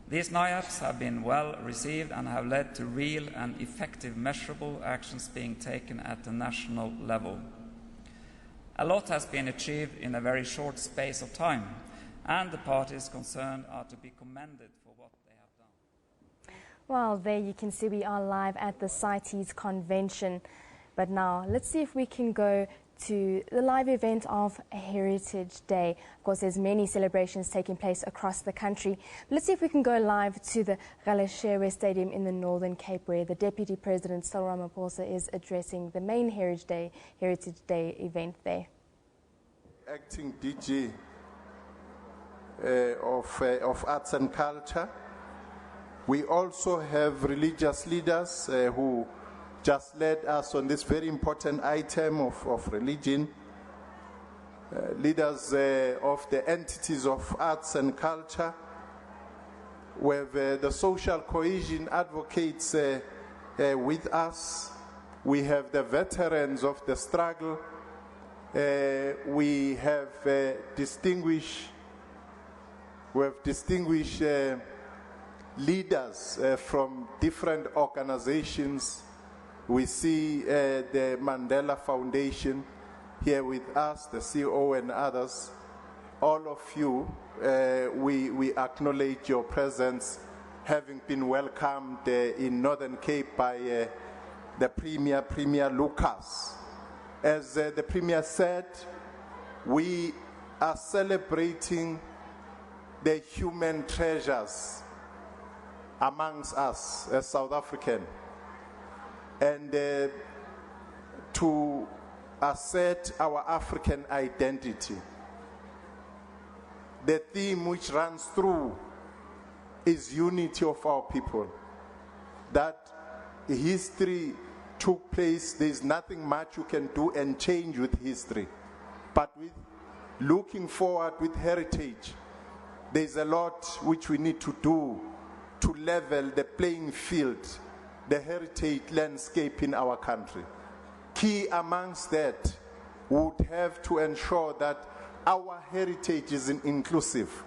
Speaker 6: These NIAPs have been well received and have led to real and effective measurable actions being taken at the national level. A lot has been achieved in a very short space of time, and the parties concerned are to be commended for what they have done.
Speaker 3: Well, there you can see we are live at the CITES convention. But now, let's see if we can go to the live event of Heritage Day. Of course, there's many celebrations taking place across the country. Let's see if we can go live to the Galeshewe Stadium in the Northern Cape, where the Deputy President, Cyril Ramaphosa, is addressing the main Heritage Day event there.
Speaker 7: Acting DG of Arts and Culture. We also have religious leaders who just led us on this very important item of religion, leaders of the entities of arts and culture. We have the social cohesion advocates with us. We have the veterans of the struggle. We have distinguished leaders from different organizations. We see the Mandela Foundation here with us, the CEO and others. All of you, we acknowledge your presence, having been welcomed in Northern Cape by the Premier Lucas. As the Premier said, we are celebrating the human treasures amongst us as South African. And to assert our African identity. The theme which runs through is unity of our people. That history took place, there's nothing much you can do and change with history. But with looking forward with heritage, there's a lot which we need to do to level the playing field, the heritage landscape in our country. Key amongst that would have to ensure that our heritage is inclusive,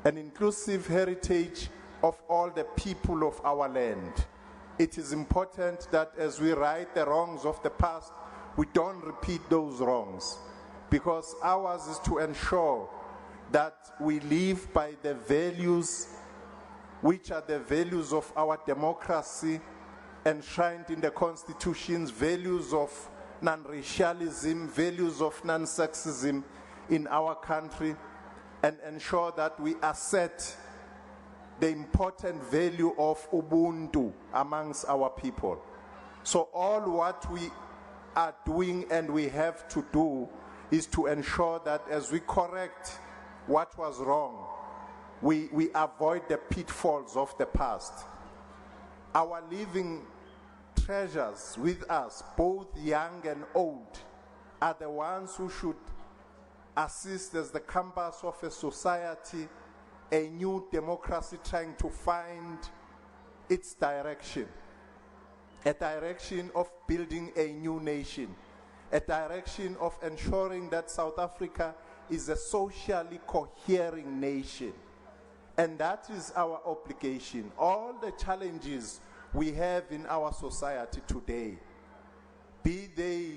Speaker 7: an inclusive heritage of all the people of our land. It is important that as we right the wrongs of the past, we don't repeat those wrongs, because ours is to ensure that we live by the values which are the values of our democracy enshrined in the constitutions, values of non-racialism, values of non-sexism in our country, and ensure that we assert the important value of Ubuntu amongst our people. So all what we are doing and we have to do is to ensure that as we correct what was wrong, we avoid the pitfalls of the past. Our living treasures with us, both young and old, are the ones who should assist as the compass of a society, a new democracy trying to find its direction, a direction of building a new nation, a direction of ensuring that South Africa is a socially cohering nation. And that is our obligation. All the challenges we have in our society today, be they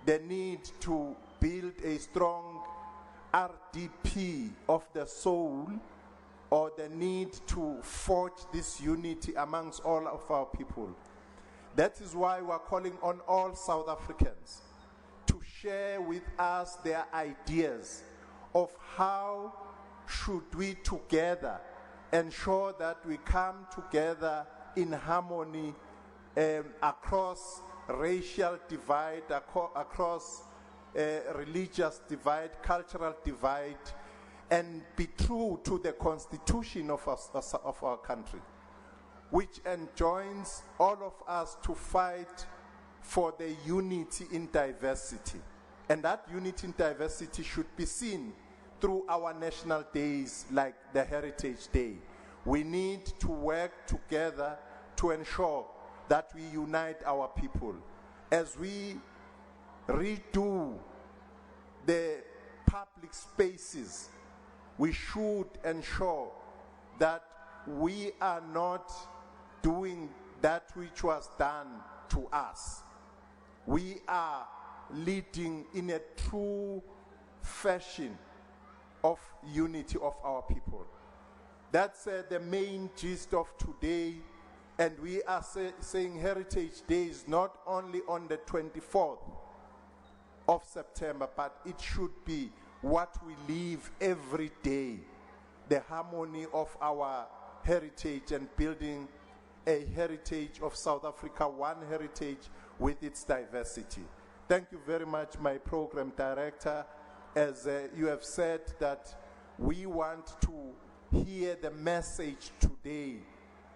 Speaker 7: the need to build a strong RDP of the soul, or the need to forge this unity amongst all of our people. That is why we are calling on all South Africans to share with us their ideas of how should we together ensure that we come together in harmony across racial divide, across religious divide, cultural divide, and be true to the constitution of our country, which enjoins all of us to fight for the unity in diversity. And that unity in diversity should be seen through our national days like the Heritage Day. We need to work together to ensure that we unite our people. As we redo the public spaces, we should ensure that we are not doing that which was done to us. We are leading in a true fashion of unity of our people. That's the main gist of today. And we are saying Heritage Day is not only on the 24th of September, but it should be what we live every day, the harmony of our heritage and building a heritage of South Africa, one heritage with its diversity. Thank you very much, my program director. As you have said, that we want to hear the message today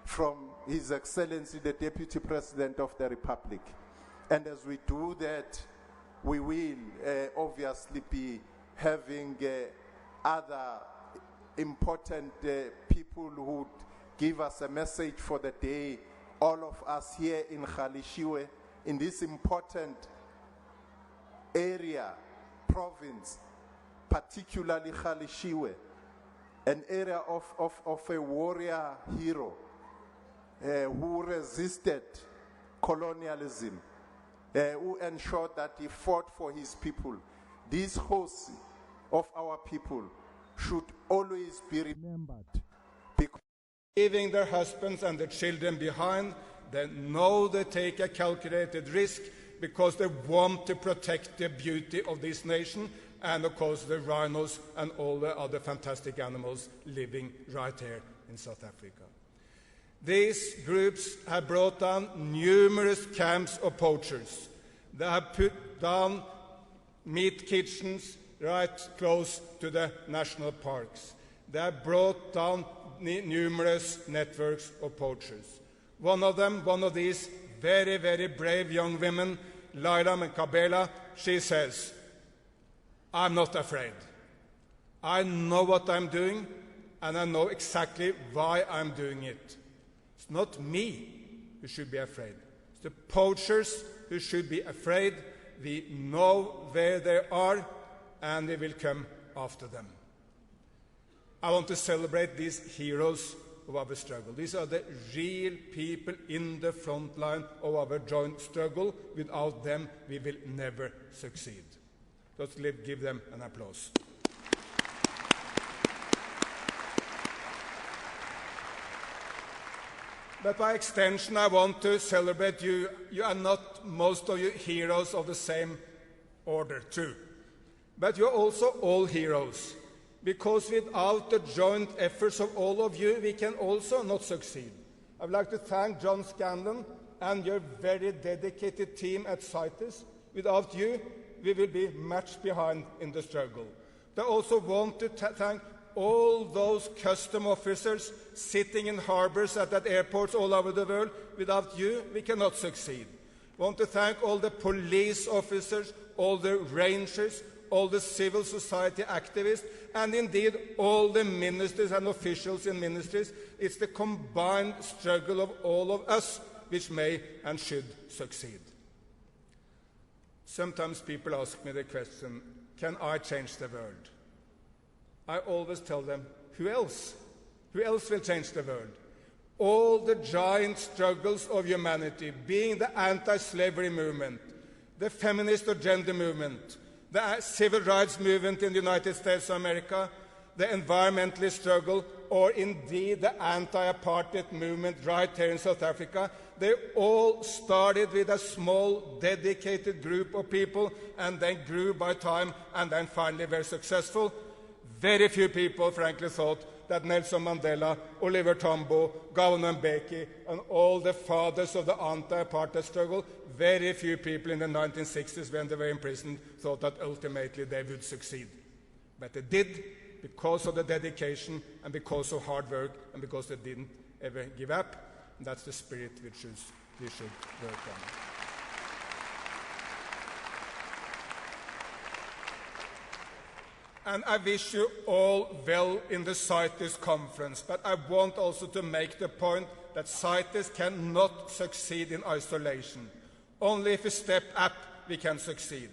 Speaker 7: from His Excellency, the Deputy President of the Republic. And as we do that, we will obviously be having other important people who give us a message for the day. All of us here in Khalishiwe, in this important area, province, particularly Khalishiwe, an area of a warrior hero who resisted colonialism, who ensured that he fought for his people. This host of our people should always be remembered, because
Speaker 8: leaving their husbands and their children behind, they know they take a calculated risk because they want to protect the beauty of this nation and, of course, the rhinos and all the other fantastic animals living right here in South Africa. These groups have brought down numerous camps of poachers. They have put down meat kitchens right close to the national parks. They have brought down numerous networks of poachers. One of these very, very brave young women, Laila Mkabela, she says, "I'm not afraid. I know what I'm doing, and I know exactly why I'm doing it. It's not me who should be afraid. It's the poachers who should be afraid. We know where they are, and we will come after them." I want to celebrate these heroes of our struggle. These are the real people in the front line of our joint struggle. Without them, we will never succeed. Let's give them an applause. But by extension, I want to celebrate you. You are not, most of you, heroes of the same order too. But you're also all heroes. because without the joint efforts of all of you, we can also not succeed. I would like to thank John Scanlon and your very dedicated team at CITES. Without you, we will be much behind in the struggle. I also want to thank all those custom officers sitting in harbors at airports all over the world. Without you, we cannot succeed. I want to thank all the police officers, all the rangers, all the civil society activists, and indeed all the ministers and officials in ministries. It's the combined struggle of all of us which may and should succeed. Sometimes people ask me the question, can I change the world? I always tell them, who else? Who else will change the world? All the giant struggles of humanity, being the anti-slavery movement, the feminist or gender movement, the civil rights movement in the United States of America, the environmentalist struggle, or indeed the anti-apartheid movement right here in South Africa, they all started with a small, dedicated group of people and then grew by time and then finally were successful. Very few people, frankly, thought that Nelson Mandela, Oliver Tambo, Govan Mbeki, and all the fathers of the anti-apartheid struggle, very few people in the 1960s when they were imprisoned thought that ultimately they would succeed. But they did because of the dedication and because of hard work and because they didn't ever give up. And that's the spirit which we should work on. And I wish you all well in the CITES conference, but I want also to make the point that CITES cannot succeed in isolation. Only if we step up we can succeed.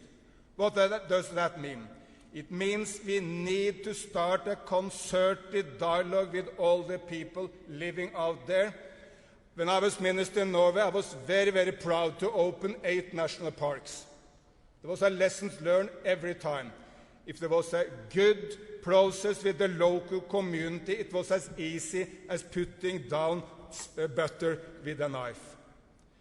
Speaker 8: What does that mean? It means we need to start a concerted dialogue with all the people living out there. When I was minister in Norway, I was very, very proud to open 8 national parks. There was a lesson learned every time. If there was a good process with the local community, it was as easy as putting down butter with a knife.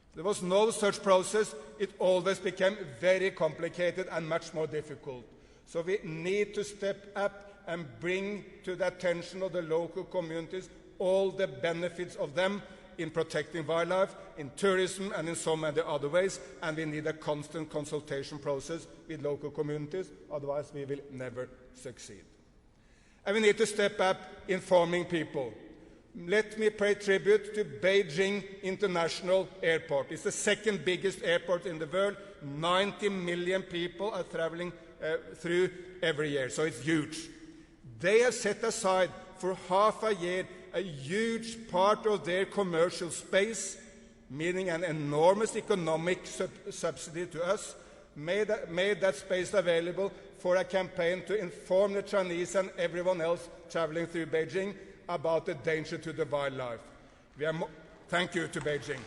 Speaker 8: If there was no such process, it always became very complicated and much more difficult. So we need to step up and bring to the attention of the local communities all the benefits of them in protecting wildlife, in tourism, and in so many other ways, and we need a constant consultation process with local communities, otherwise we will never succeed. And we need to step up informing people. Let me pay tribute to Beijing International Airport. It's the second biggest airport in the world. 90 million people are traveling through every year, so it's huge. They have set aside for half a year a huge part of their commercial space, meaning an enormous economic subsidy to us, made that space available for a campaign to inform the Chinese and everyone else traveling through Beijing about the danger to the wildlife. Thank you to Beijing.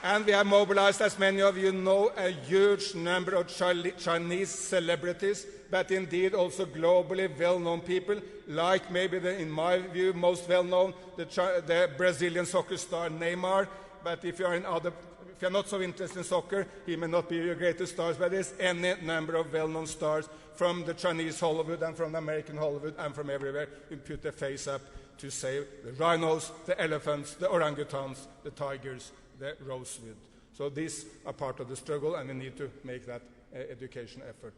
Speaker 8: And we have mobilized, as many of you know, a huge number of Chinese celebrities, but indeed also globally well-known people, like maybe, in my view, most well-known, the Brazilian soccer star Neymar. But if you're not so interested in soccer, he may not be your greatest stars, but there's any number of well-known stars from the Chinese Hollywood and from the American Hollywood and from everywhere who put their face up to save the rhinos, the elephants, the orangutans, the tigers, the rosewood. So these are part of the struggle, and we need to make that education effort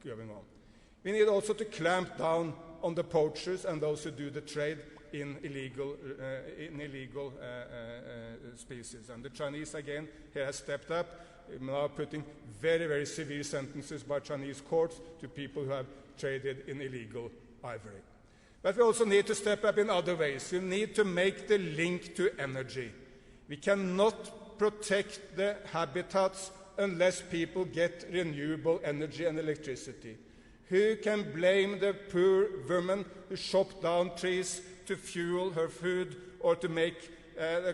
Speaker 8: going on. We need also to clamp down on the poachers and those who do the trade in illegal species. And the Chinese, again, here has stepped up, now putting very, very severe sentences by Chinese courts to people who have traded in illegal ivory. But we also need to step up in other ways. We need to make the link to energy. We cannot protect the habitats unless people get renewable energy and electricity. Who can blame the poor woman who chopped down trees to fuel her food or to make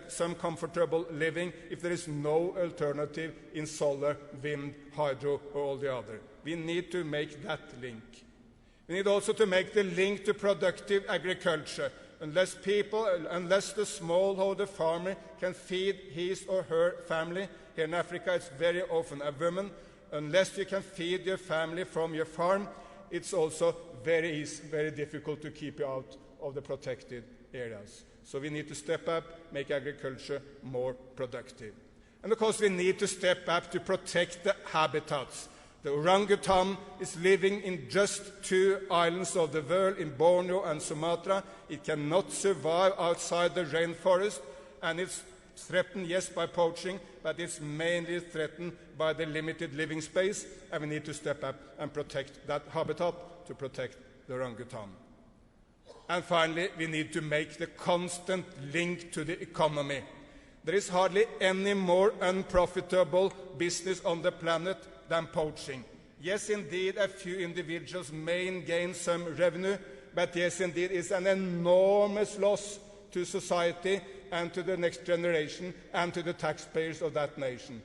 Speaker 8: some comfortable living if there is no alternative in solar, wind, hydro, or all the other? We need to make that link. We need also to make the link to productive agriculture. Unless the smallholder farmer can feed his or her family, here in Africa it's very often a woman, unless you can feed your family from your farm, it's also very difficult to keep you out of the protected areas. So we need to step up, make agriculture more productive. And of course we need to step up to protect the habitats. The orangutan is living in just 2 islands of the world, in Borneo and Sumatra. It cannot survive outside the rainforest, and it's threatened, yes, by poaching, but it's mainly threatened by the limited living space, and we need to step up and protect that habitat to protect the orangutan. And finally, we need to make the constant link to the economy. There is hardly any more unprofitable business on the planet than poaching. Yes, indeed, a few individuals may gain some revenue, but yes, indeed, it's an enormous loss to society and to the next generation and to the taxpayers of that nation.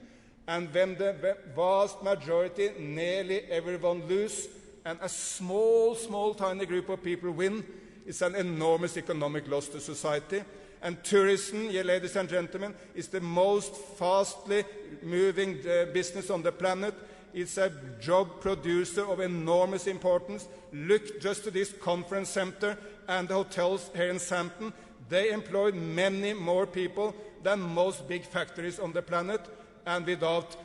Speaker 8: And when the vast majority, nearly everyone, lose, and a small, tiny group of people win, it's an enormous economic loss to society. And tourism, ladies and gentlemen, is the most fastly moving business on the planet. It's a job producer of enormous importance. Look just to this conference center and the hotels here in Sandton. They employ many more people than most big factories on the planet, and without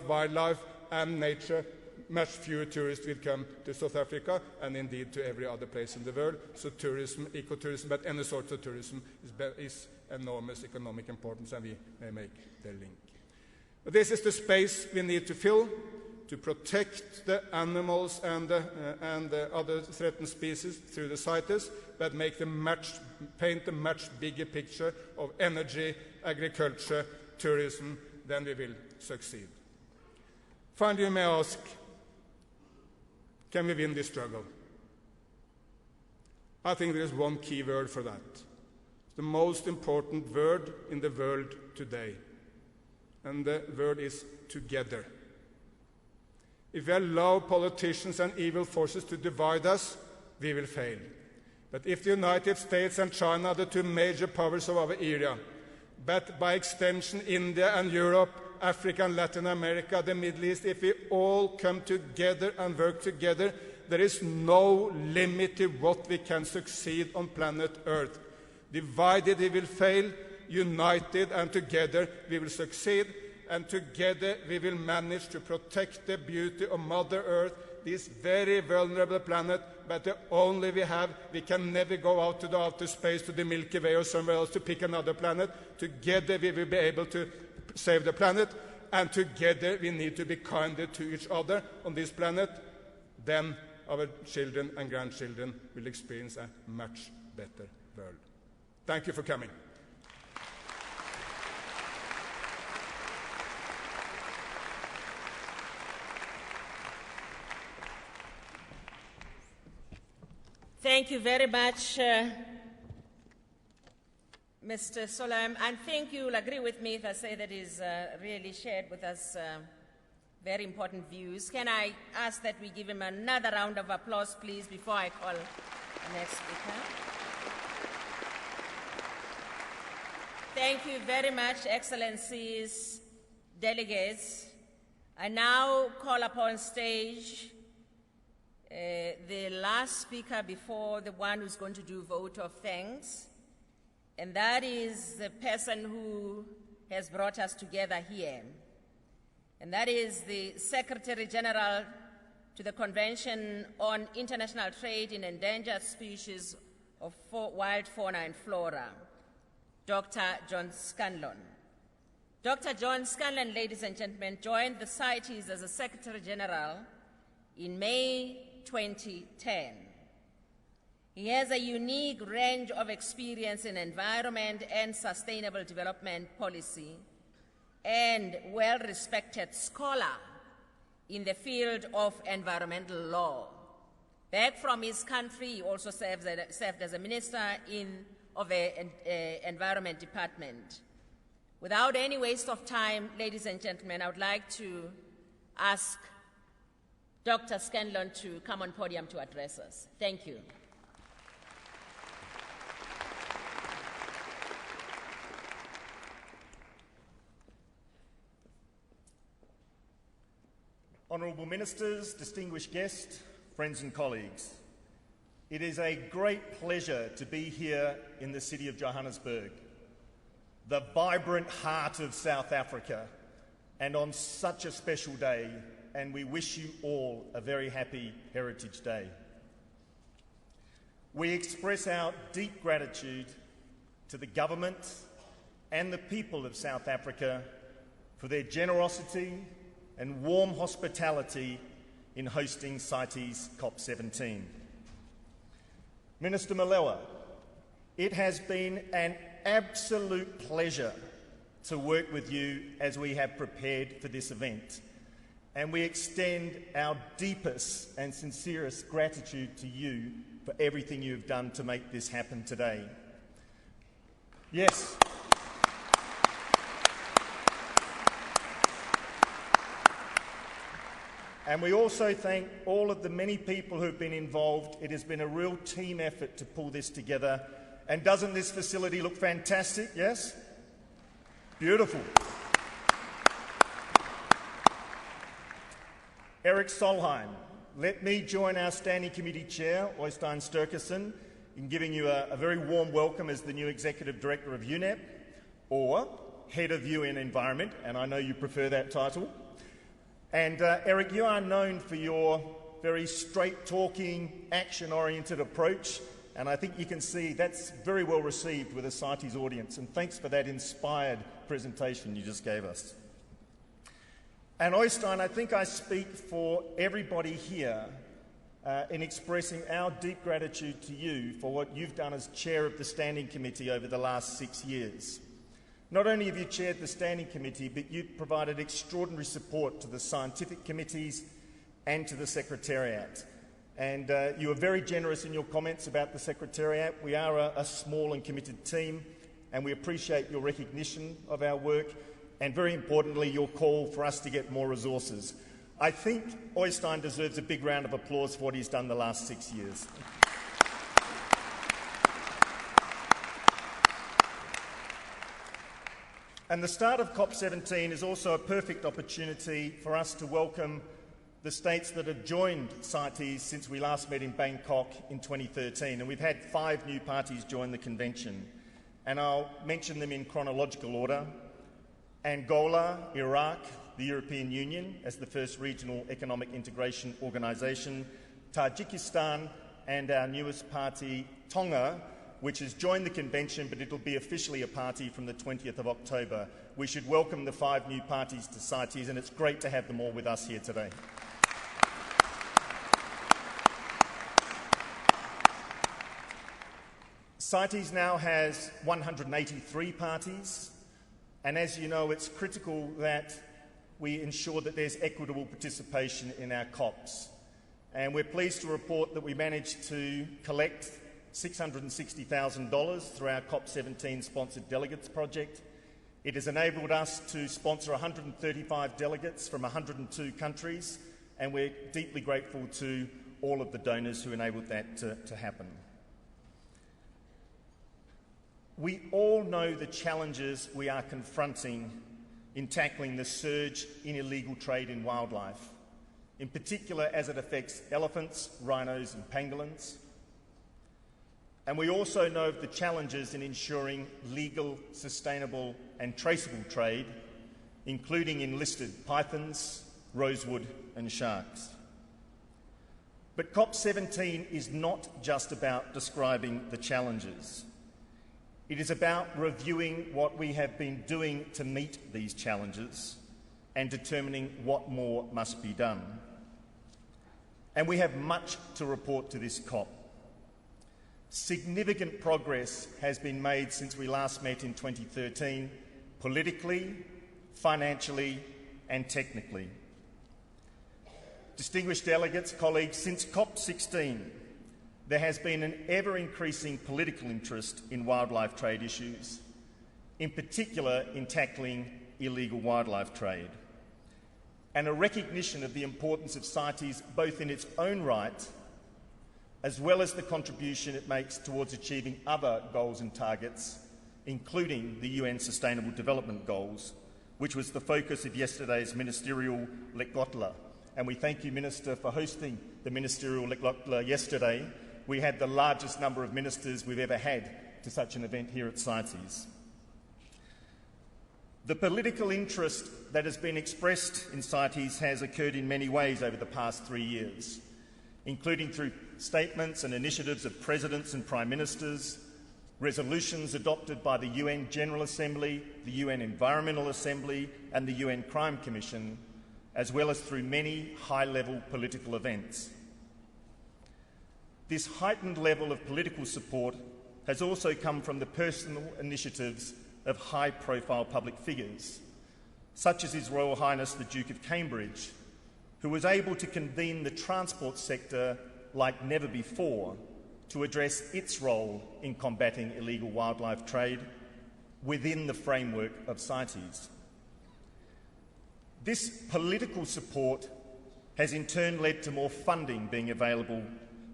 Speaker 8: wildlife and nature, much fewer tourists will come to South Africa and indeed to every other place in the world. So tourism, ecotourism, but any sort of tourism is enormous economic importance, and we may make the link. But this is the space we need to fill to protect the animals and the other threatened species through the CITES, but paint a much bigger picture of energy, agriculture, tourism, then we will succeed. Finally, you may ask, can we win this struggle? I think there is one key word for that. The most important word in the world today. And the word is together. If we allow politicians and evil forces to divide us, we will fail. But if the United States and China are the 2 major powers of our era, but by extension India and Europe, Africa and Latin America, the Middle East, if we all come together and work together, there is no limit to what we can succeed on planet Earth. Divided we will fail, united and together we will succeed, and together we will manage to protect the beauty of Mother Earth, this very vulnerable planet, but the only we have. We can never go out to the outer space, to the Milky Way or somewhere else to pick another planet. Together we will be able to save the planet, and together we need to be kinder to each other on this planet. Then our children and grandchildren will experience a much better world. Thank you for coming.
Speaker 2: Thank you very much, Mr. Solheim, and thank you. You'll agree with me if I say that he's really shared with us very important views. Can I ask that we give him another round of applause, please, before I call the next speaker? Thank you very much, Excellencies, delegates. I now call upon stage the last speaker before the one who's going to do vote of thanks, and that is the person who has brought us together here, and that is the Secretary General to the Convention on International Trade in Endangered Species of Wild Fauna and Flora, Dr. John Scanlon. Dr. John Scanlon, ladies and gentlemen, joined the CITES as a Secretary General in May 2010. He has a unique range of experience in environment and sustainable development policy, and well-respected scholar in the field of environmental law. Back from his country, he also served as a minister of the Environment Department. Without any waste of time, ladies and gentlemen, I would like to ask Dr. Scanlon to come on podium to address us. Thank you.
Speaker 9: Honourable Ministers, distinguished guests, friends and colleagues, it is a great pleasure to be here in the city of Johannesburg, the vibrant heart of South Africa, and on such a special day, and we wish you all a very happy Heritage Day. We express our deep gratitude to the government and the people of South Africa for their generosity and warm hospitality in hosting CITES COP17. Minister Malewa, it has been an absolute pleasure to work with you as we have prepared for this event, and we extend our deepest and sincerest gratitude to you for everything you have done to make this happen today. Yes. And we also thank all of the many people who have been involved. It has been a real team effort to pull this together. And doesn't this facility look fantastic? Yes? Beautiful. Eric Solheim, let me join our Standing Committee Chair, Øystein Sturkeson, in giving you a very warm welcome as the new Executive Director of UNEP, or Head of UN Environment, and I know you prefer that title. And Eric, you are known for your very straight-talking, action-oriented approach, and I think you can see that's very well received with the CITES audience, and thanks for that inspired presentation you just gave us. And Øystein, I think I speak for everybody here in expressing our deep gratitude to you for what you've done as Chair of the Standing Committee over the last 6 years. Not only have you chaired the Standing Committee, but you've provided extraordinary support to the scientific committees and to the Secretariat. And you were very generous in your comments about the Secretariat. We are a small and committed team, and we appreciate your recognition of our work, and very importantly, your call for us to get more resources. I think Øystein deserves a big round of applause for what he's done the last 6 years. And the start of COP17 is also a perfect opportunity for us to welcome the states that have joined CITES since we last met in Bangkok in 2013. And we've had 5 new parties join the convention. And I'll mention them in chronological order. Angola, Iraq, the European Union as the first regional economic integration organisation, Tajikistan, and our newest party, Tonga, which has joined the convention, but it'll be officially a party from the 20th of October. We should welcome the 5 new parties to CITES, and it's great to have them all with us here today. CITES now has 183 parties, and as you know, it's critical that we ensure that there's equitable participation in our COPs. And we're pleased to report that we managed to collect $660,000 through our COP17 sponsored delegates project. It has enabled us to sponsor 135 delegates from 102 countries, and we're deeply grateful to all of the donors who enabled that to happen. We all know the challenges we are confronting in tackling the surge in illegal trade in wildlife, in particular as it affects elephants, rhinos and pangolins. And we also know of the challenges in ensuring legal, sustainable and traceable trade, including in listed pythons, rosewood and sharks. But COP17 is not just about describing the challenges. It is about reviewing what we have been doing to meet these challenges and determining what more must be done. And we have much to report to this COP. Significant progress has been made since we last met in 2013, politically, financially and technically. Distinguished delegates, colleagues, since COP16, there has been an ever-increasing political interest in wildlife trade issues, in particular in tackling illegal wildlife trade, and a recognition of the importance of CITES both in its own right as well as the contribution it makes towards achieving other goals and targets, including the UN Sustainable Development Goals, which was the focus of yesterday's Ministerial Lekgotla, and we thank you, Minister, for hosting the Ministerial yesterday. We had the largest number of ministers we've ever had to such an event here at CITES. The political interest that has been expressed in CITES has occurred in many ways over the past 3 years, including through statements and initiatives of presidents and prime ministers, resolutions adopted by the UN General Assembly, the UN Environmental Assembly and the UN Crime Commission, as well as through many high-level political events. This heightened level of political support has also come from the personal initiatives of high-profile public figures, such as His Royal Highness the Duke of Cambridge, who was able to convene the transport sector like never before to address its role in combating illegal wildlife trade within the framework of CITES. This political support has in turn led to more funding being available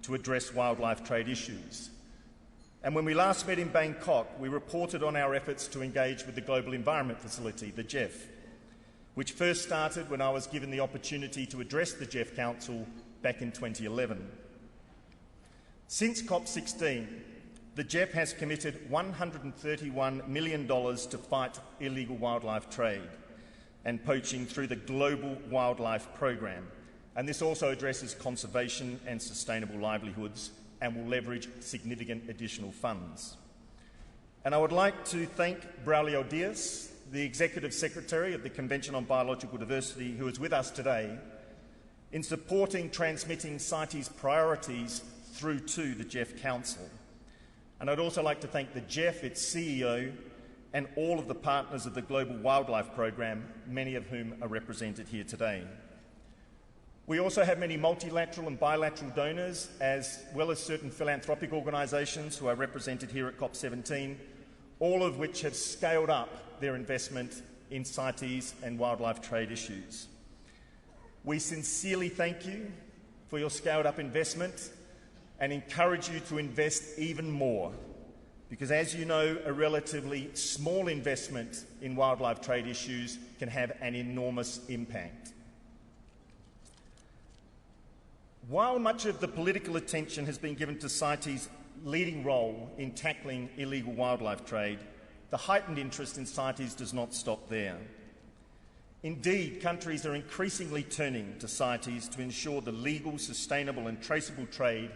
Speaker 9: to address wildlife trade issues. And when we last met in Bangkok, we reported on our efforts to engage with the Global Environment Facility, the GEF, which first started when I was given the opportunity to address the GEF Council back in 2011. Since COP16, the GEF has committed $131 million to fight illegal wildlife trade and poaching through the Global Wildlife Programme. And this also addresses conservation and sustainable livelihoods and will leverage significant additional funds. And I would like to thank Braulio Diaz, the Executive Secretary of the Convention on Biological Diversity, who is with us today, in supporting transmitting CITES priorities through to the GEF Council. And I'd also like to thank the GEF, its CEO, and all of the partners of the Global Wildlife Programme, many of whom are represented here today. We also have many multilateral and bilateral donors, as well as certain philanthropic organisations who are represented here at COP17, all of which have scaled up their investment in CITES and wildlife trade issues. We sincerely thank you for your scaled-up investment and encourage you to invest even more, because as you know, a relatively small investment in wildlife trade issues can have an enormous impact. While much of the political attention has been given to CITES' leading role in tackling illegal wildlife trade, the heightened interest in CITES does not stop there. Indeed, countries are increasingly turning to CITES to ensure the legal, sustainable and traceable trade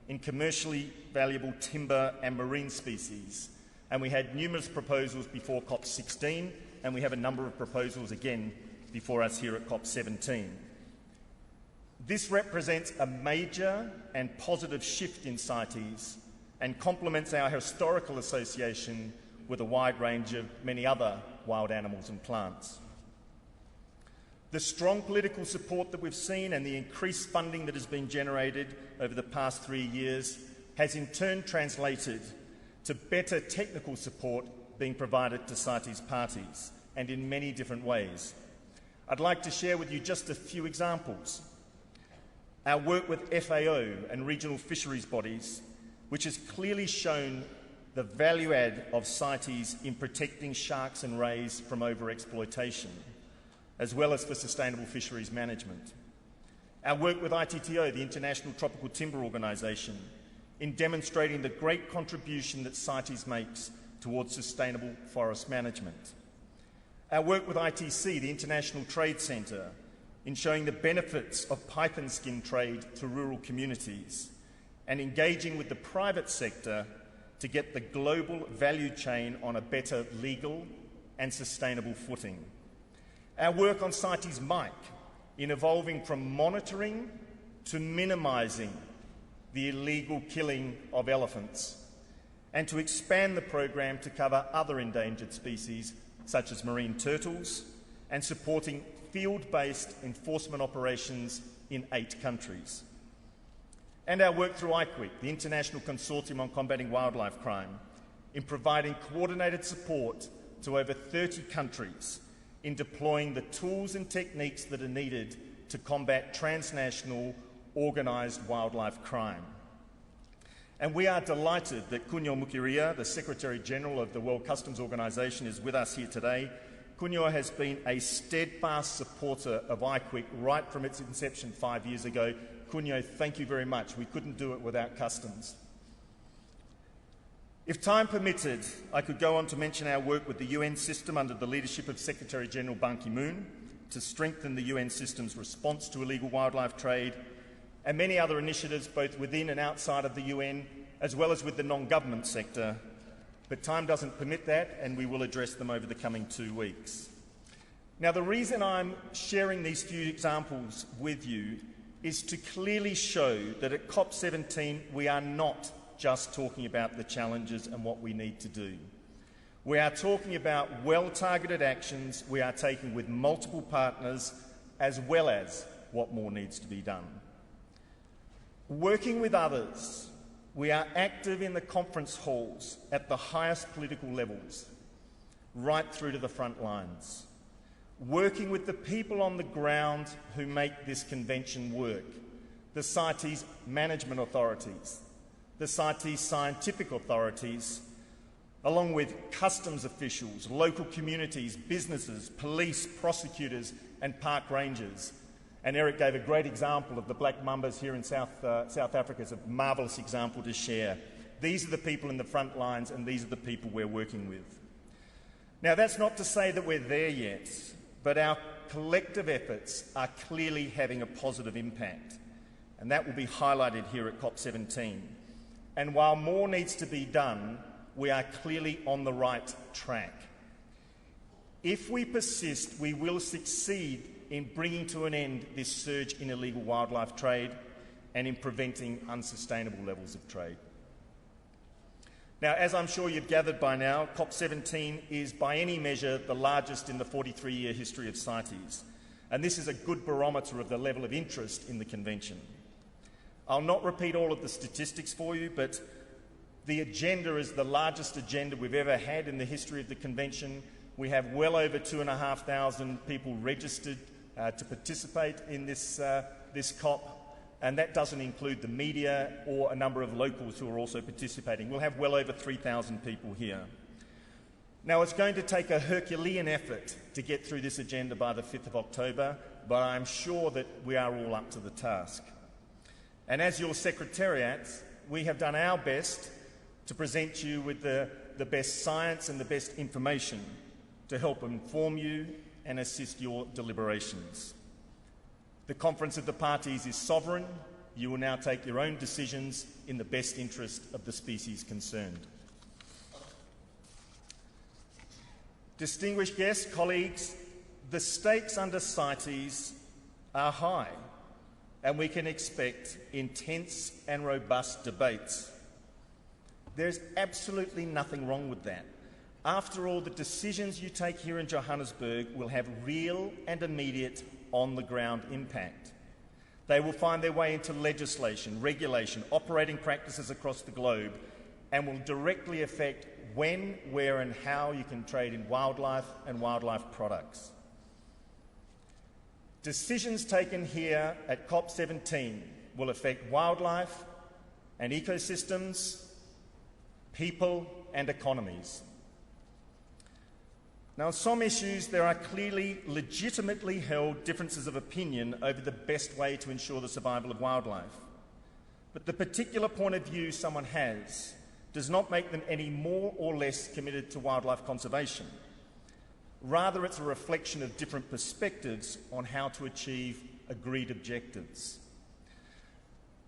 Speaker 9: in commercially valuable timber and marine species. And we had numerous proposals before COP16, and we have a number of proposals again before us here at COP17. This represents a major and positive shift in CITES and complements our historical association with a wide range of many other wild animals and plants. The strong political support that we've seen and the increased funding that has been generated over the past 3 years has in turn translated to better technical support being provided to CITES parties, and in many different ways. I'd like to share with you just a few examples. Our work with FAO and regional fisheries bodies, which has clearly shown the value add of CITES in protecting sharks and rays from over-exploitation, as well as for sustainable fisheries management. Our work with ITTO, the International Tropical Timber Organisation, in demonstrating the great contribution that CITES makes towards sustainable forest management. Our work with ITC, the International Trade Centre, in showing the benefits of python skin trade to rural communities, and engaging with the private sector to get the global value chain on a better legal and sustainable footing. Our work on CITES MIC in evolving from monitoring to minimising the illegal killing of elephants, and to expand the program to cover other endangered species such as marine turtles, and supporting field-based enforcement operations in 8 countries. And our work through ICWIC, the International Consortium on Combating Wildlife Crime, in providing coordinated support to over 30 countries in deploying the tools and techniques that are needed to combat transnational organised wildlife crime. And we are delighted that Kunio Mukiria, the Secretary-General of the World Customs Organisation, is with us here today Kunyo has been a steadfast supporter of IQIC right from its inception 5 years ago. Kunyo, thank you very much. We couldn't do it without customs. If time permitted, I could go on to mention our work with the UN system under the leadership of Secretary-General Ban Ki-moon to strengthen the UN system's response to illegal wildlife trade, and many other initiatives both within and outside of the UN, as well as with the non-government sector. But time doesn't permit that, and we will address them over the coming 2 weeks. Now, the reason I'm sharing these few examples with you is to clearly show that at COP17 we are not just talking about the challenges and what we need to do. We are talking about well-targeted actions we are taking with multiple partners, as well as what more needs to be done. Working with others, we are active in the conference halls at the highest political levels, right through to the front lines. Working with the people on the ground who make this convention work, the CITES management authorities, the CITES scientific authorities, along with customs officials, local communities, businesses, police, prosecutors and park rangers. And Eric gave a great example of the black mambas here in South Africa. It's a marvellous example to share. These are the people in the front lines, and these are the people we're working with. Now, that's not to say that we're there yet, but our collective efforts are clearly having a positive impact, and that will be highlighted here at COP17. And while more needs to be done, we are clearly on the right track. If we persist, we will succeed in bringing to an end this surge in illegal wildlife trade and in preventing unsustainable levels of trade. Now, as I'm sure you've gathered by now, COP17 is by any measure the largest in the 43-year history of CITES, and this is a good barometer of the level of interest in the convention. I'll not repeat all of the statistics for you, but the agenda is the largest agenda we've ever had in the history of the convention. We have well over 2,500 people registered to participate in this COP, and that doesn't include the media or a number of locals who are also participating. We'll have well over 3,000 people here. Now, it's going to take a Herculean effort to get through this agenda by the 5th of October, but I'm sure that we are all up to the task. And as your Secretariat, we have done our best to present you with the best science and the best information to help inform you and assist your deliberations. The Conference of the Parties is sovereign. You will now take your own decisions in the best interest of the species concerned. Distinguished guests, colleagues, the stakes under CITES are high, and we can expect intense and robust debates. There's absolutely nothing wrong with that. After all, the decisions you take here in Johannesburg will have real and immediate on-the-ground impact. They will find their way into legislation, regulation, operating practices across the globe, and will directly affect when, where and how you can trade in wildlife and wildlife products. Decisions taken here at COP17 will affect wildlife and ecosystems, people and economies. Now, on some issues, there are clearly legitimately held differences of opinion over the best way to ensure the survival of wildlife. But the particular point of view someone has does not make them any more or less committed to wildlife conservation. Rather, it's a reflection of different perspectives on how to achieve agreed objectives.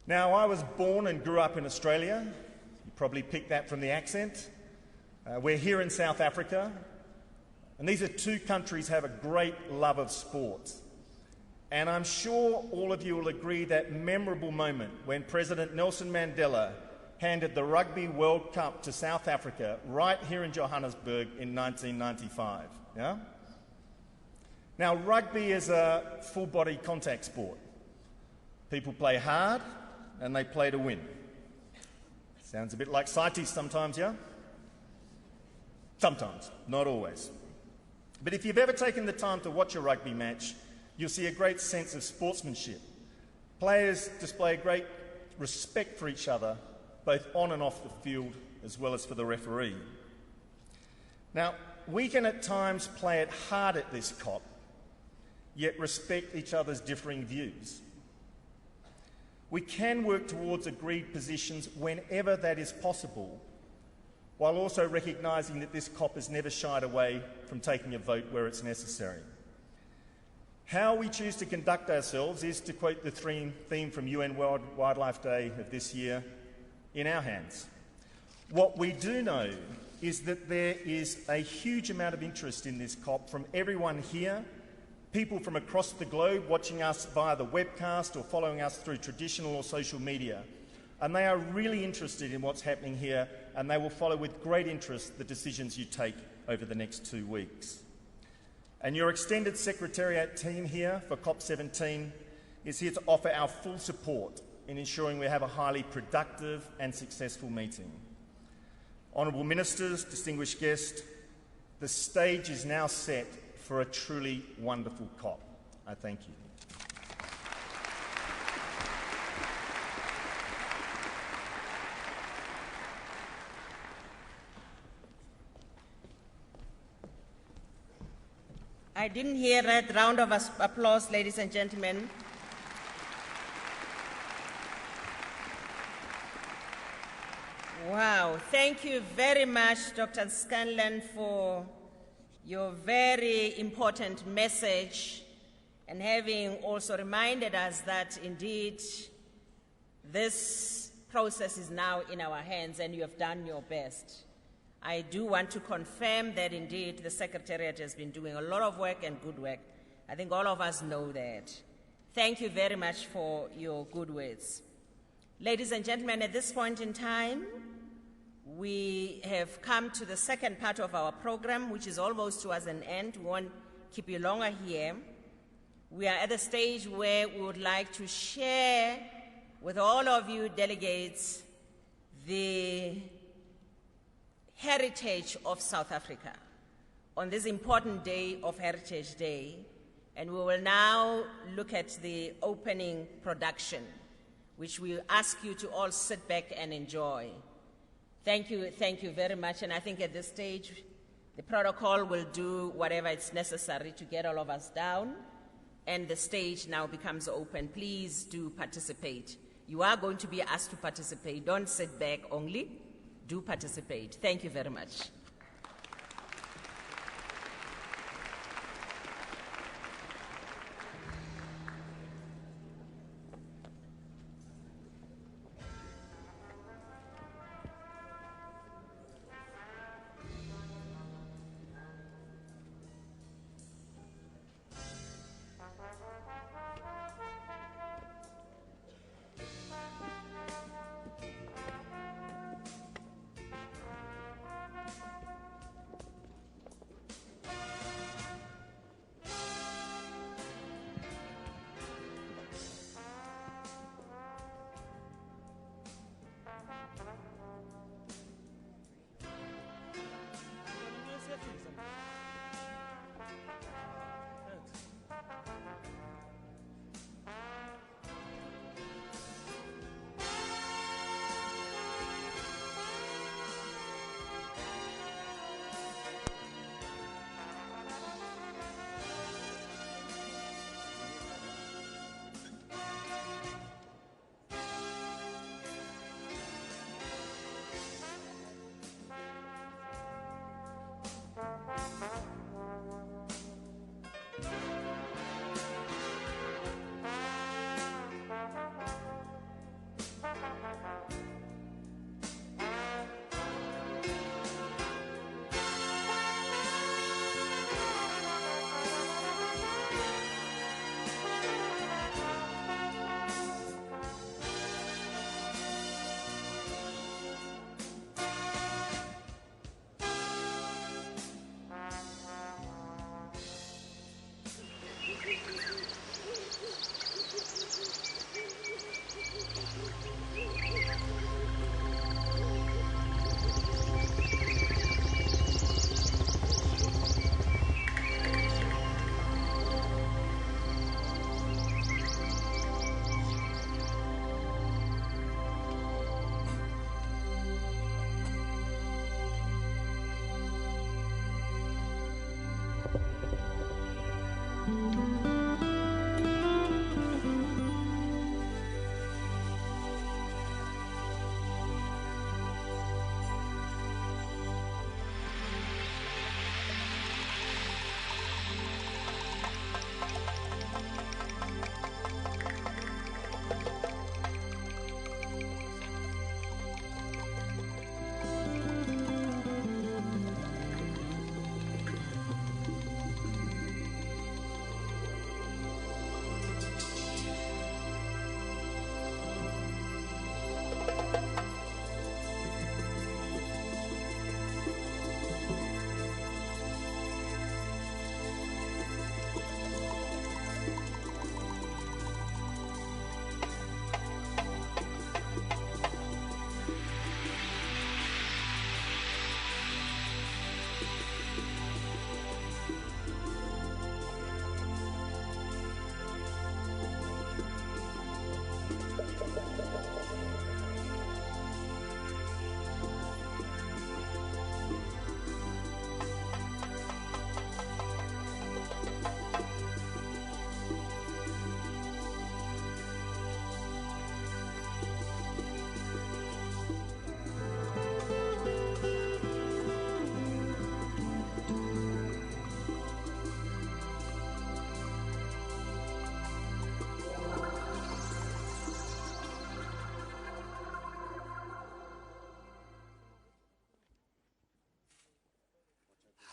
Speaker 9: Now, I was born and grew up in Australia. You probably picked that from the accent. We're here in South Africa, and these are two countries that have a great love of sport. And I'm sure all of you will agree that memorable moment when President Nelson Mandela handed the Rugby World Cup to South Africa right here in Johannesburg in 1995. Yeah? Now, rugby is a full-body contact sport. People play hard and they play to win. Sounds a bit like CITES sometimes, yeah? Sometimes, not always. But if you've ever taken the time to watch a rugby match, you'll see a great sense of sportsmanship. Players display a great respect for each other, both on and off the field, as well as for the referee. Now, we can at times play it hard at this COP, yet respect each other's differing views. We can work towards agreed positions whenever that is possible, while also recognising that this COP has never shied away from taking a vote where it's necessary. How we choose to conduct ourselves is, to quote the theme from UN World Wildlife Day of this year, in our hands. What we do know is that there is a huge amount of interest in this COP from everyone here, people from across the globe watching us via the webcast or following us through traditional or social media. And they are really interested in what's happening here, and they will follow with great interest the decisions you take over the next 2 weeks. And your extended Secretariat team here for COP17 is here to offer our full support in ensuring we have a highly productive and successful meeting. Honourable Ministers, distinguished guests, the stage is now set for a truly wonderful COP. I thank you.
Speaker 2: I didn't hear that round of applause, ladies and gentlemen. Wow, thank you very much, Dr. Scanlon, for your very important message and having also reminded us that indeed this process is now in our hands and you have done your best. I do want to confirm that indeed the Secretariat has been doing a lot of work and good work. I think all of us know that. Thank you very much for your good words. Ladies and gentlemen, at this point in time, we have come to the second part of our program, which is almost towards an end. We won't keep you longer here. We are at the stage where we would like to share with all of you delegates the heritage of South Africa on this important day of Heritage Day. And we will now look at the opening production, which we ask you to all sit back and enjoy. Thank you very much. And I think at this stage, the protocol will do whatever is necessary to get all of us down. And the stage now becomes open. Please do participate. You are going to be asked to participate. Don't sit back only. Do participate. Thank you very much.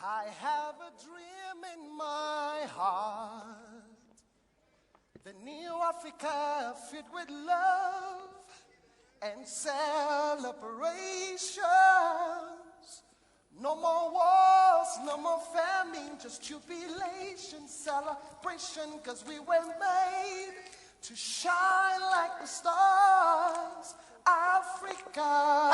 Speaker 10: I have a dream in my heart, the new Africa filled with love and celebrations. No more wars, no more famine, just jubilation, celebration, because we were made to shine like the stars. Africa.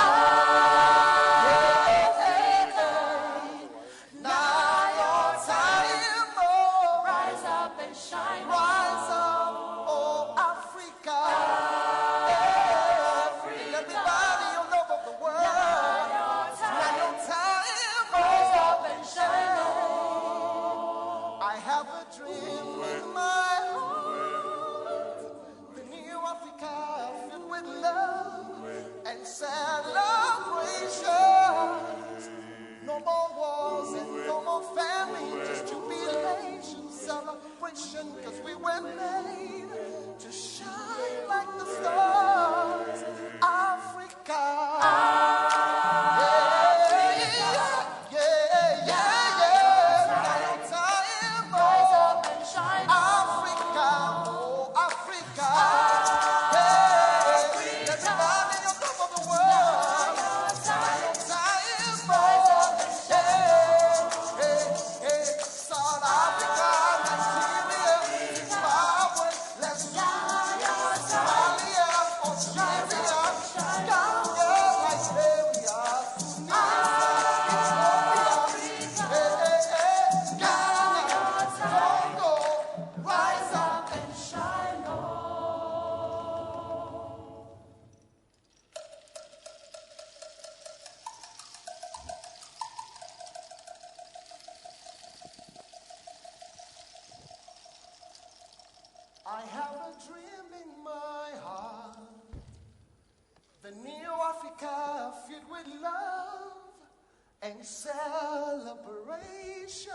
Speaker 10: Now your time, oh, rise up and shine. Rise up, oh Africa. Everybody all over the world. Now your time, rise up and shine. I have a dream in my heart, the new Africa filled with love and celebrations. No more wars and no more famine, just jubilation, celebration, because we were made to shine like the stars. Africa. I have a dream in my heart, the new Africa filled with love and celebration.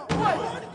Speaker 10: What?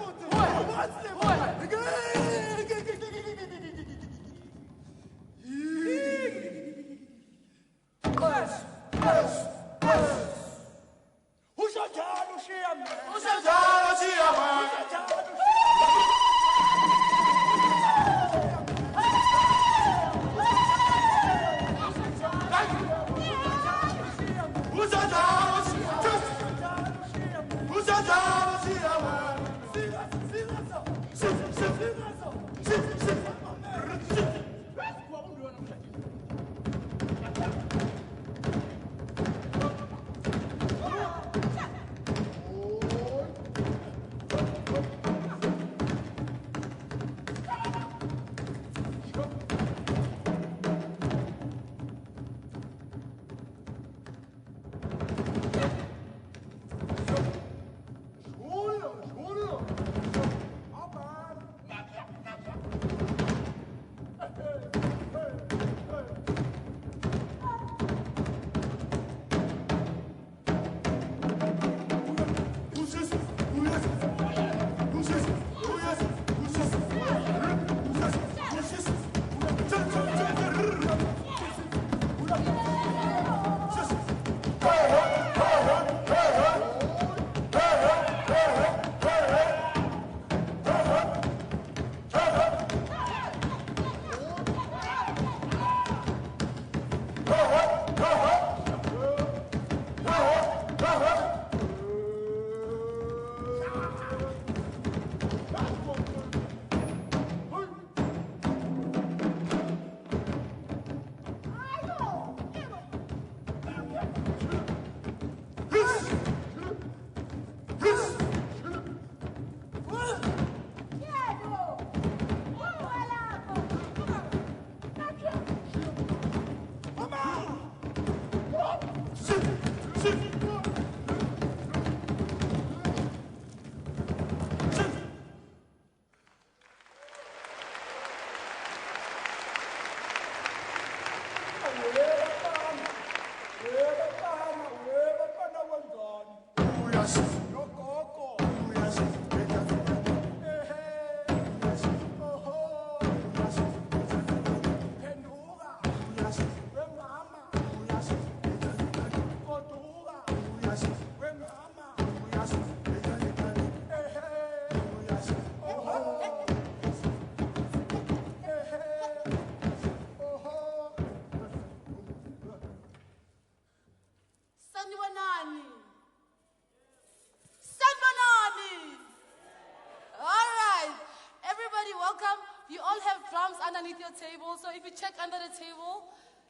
Speaker 11: underneath your table. So if you check under the table,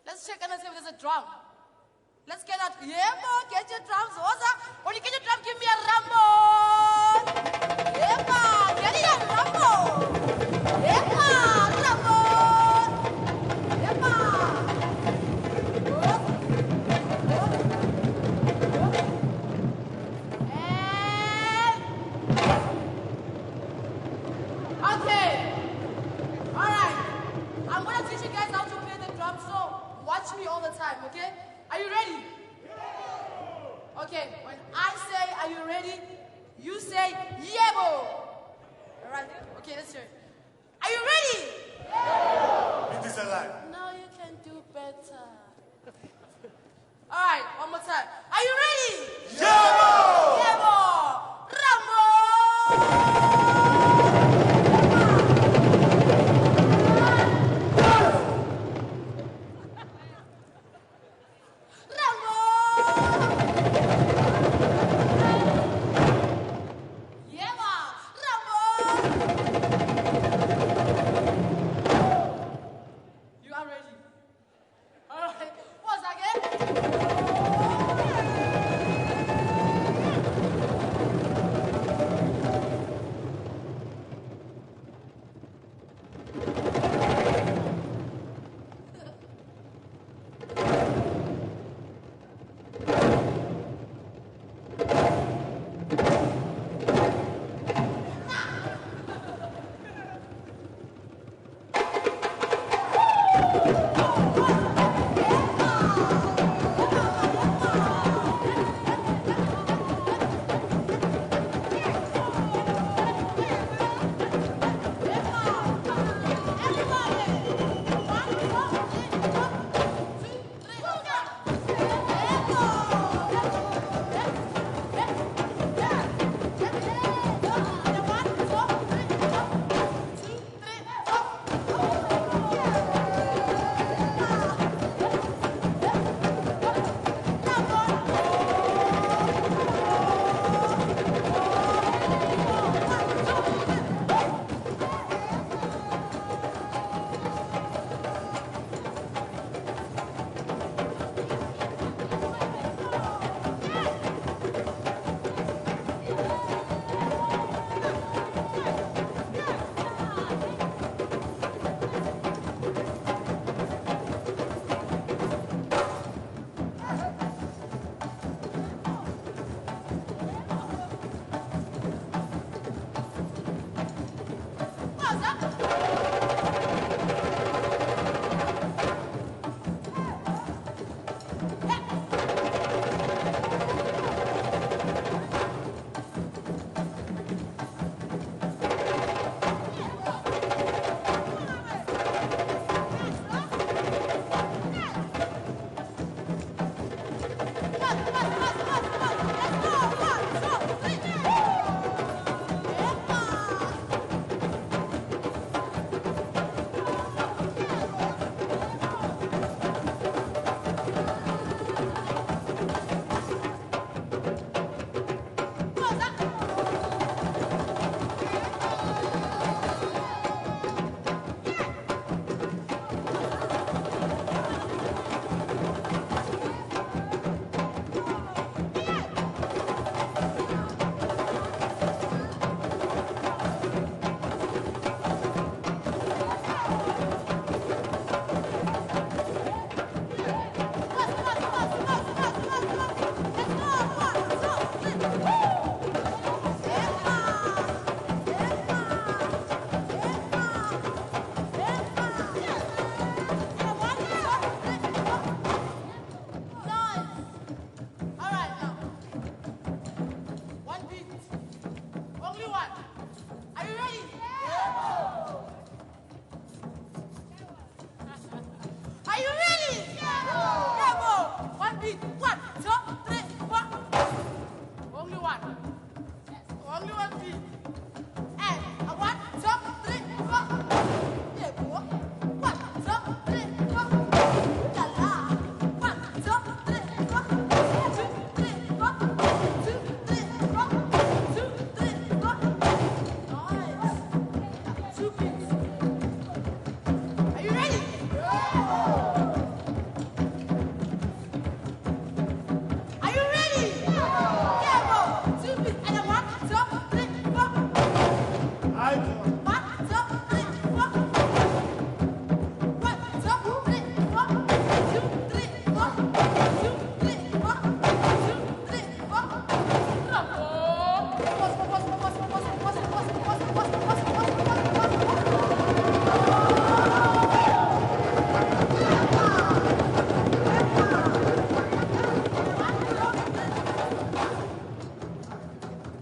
Speaker 11: let's check under the table. There's a drum. Let's get out. Yeah, man, get your drums. When you get your drum, give me a rumble. Yeah, man, get it a rumble. Yeah, man, rumble. Yeah, man. Okay. All right. I'm going to teach you guys how to play the drum, so watch me all the time, okay? Are you ready? Okay, when I say, are you ready? You say, yebo. All right? Okay, let's hear it. Are you ready?
Speaker 12: It is alive.
Speaker 11: Now you can do better. All right, one more time. Are you ready?
Speaker 12: Yebo!
Speaker 11: Yebo! Rambo!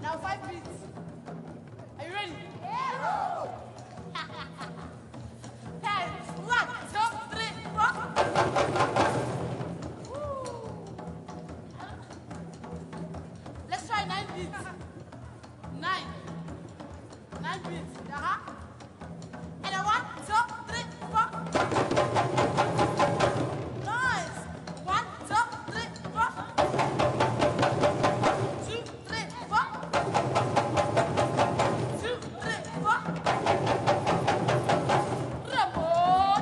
Speaker 11: Now 5 beats. Are you ready? Hands. 1, 2, 3, 4. Let's try 9 beats. 9. 9 beats. And a 1, 2, 3, 4. Nice. 1, 2, 3, 4. 2, 3, 4. 2, 3, 4. Ramon.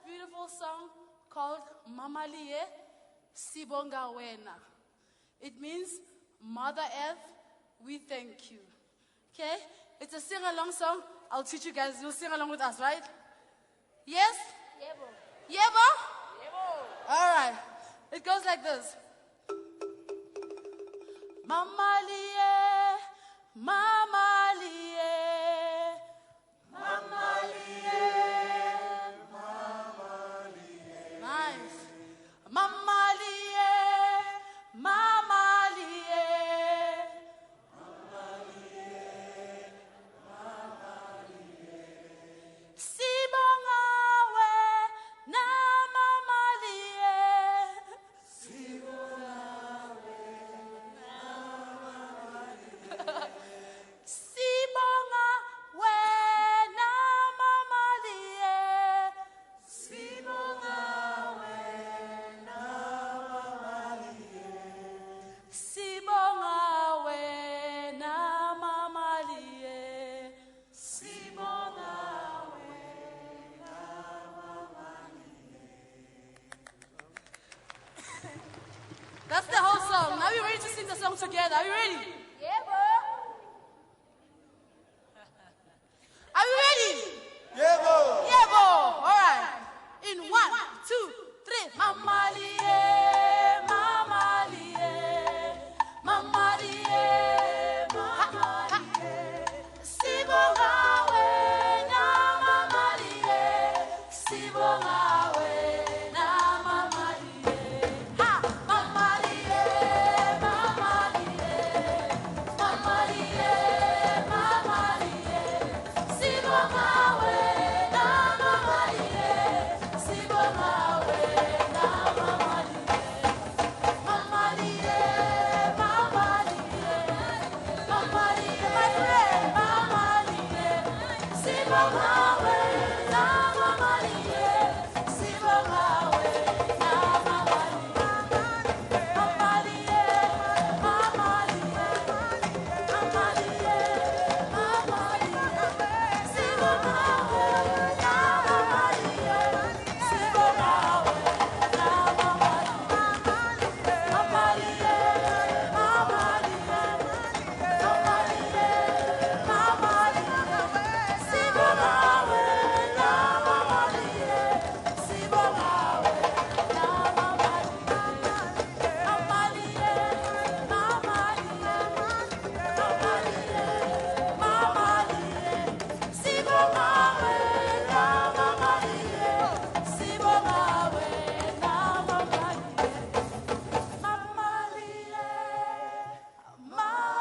Speaker 11: beautiful song called Mamalie Sibonga Wena. It means Mother Earth, we thank you. Okay? It's a sing-along song. I'll teach you guys. You'll sing along with us, right? Yes? Yebo. Yebo? Yebo. All right. It goes like this. Mamalie, Mamalie, Mamalie, Mamalie. Nice. Mamalie, Mamalie, Mamalie, Mamalie. Sibonga wena Mamalie. Sibonga wena Mamalie. That's the whole song. Now we're ready to sing the song together. Are you ready? Yeah, Are you ready?
Speaker 12: Yeah, boy.
Speaker 11: Yeah, boy. All right. In 1, 2, 3. Mama liye, mama liye, mama liye, mama liye. Sibonga wena, mama liye, sibonga wena, mama liye. Ha, mama liye, mama liye, mama liye, mama liye. Sibonga wena, mama liye, sibonga wena, mama liye. Mama liye, mama liye, mama liye, my friend, mama liye. Sibonga wena, mama liye, sibonga wena, mama liye. Mama liye, mama liye, mama liye, mama liye. Sibonga wena, mama liye, sibonga wena, mama liye. Mama liye, mama liye, mama liye, mama liye. Sibonga wena, mama liye, sibonga wena, mama liye. Mama liye, mama liye, mama liye, mama liye. Sibonga wena, mama liye, sibonga wena, mama liye. Mama liye, mama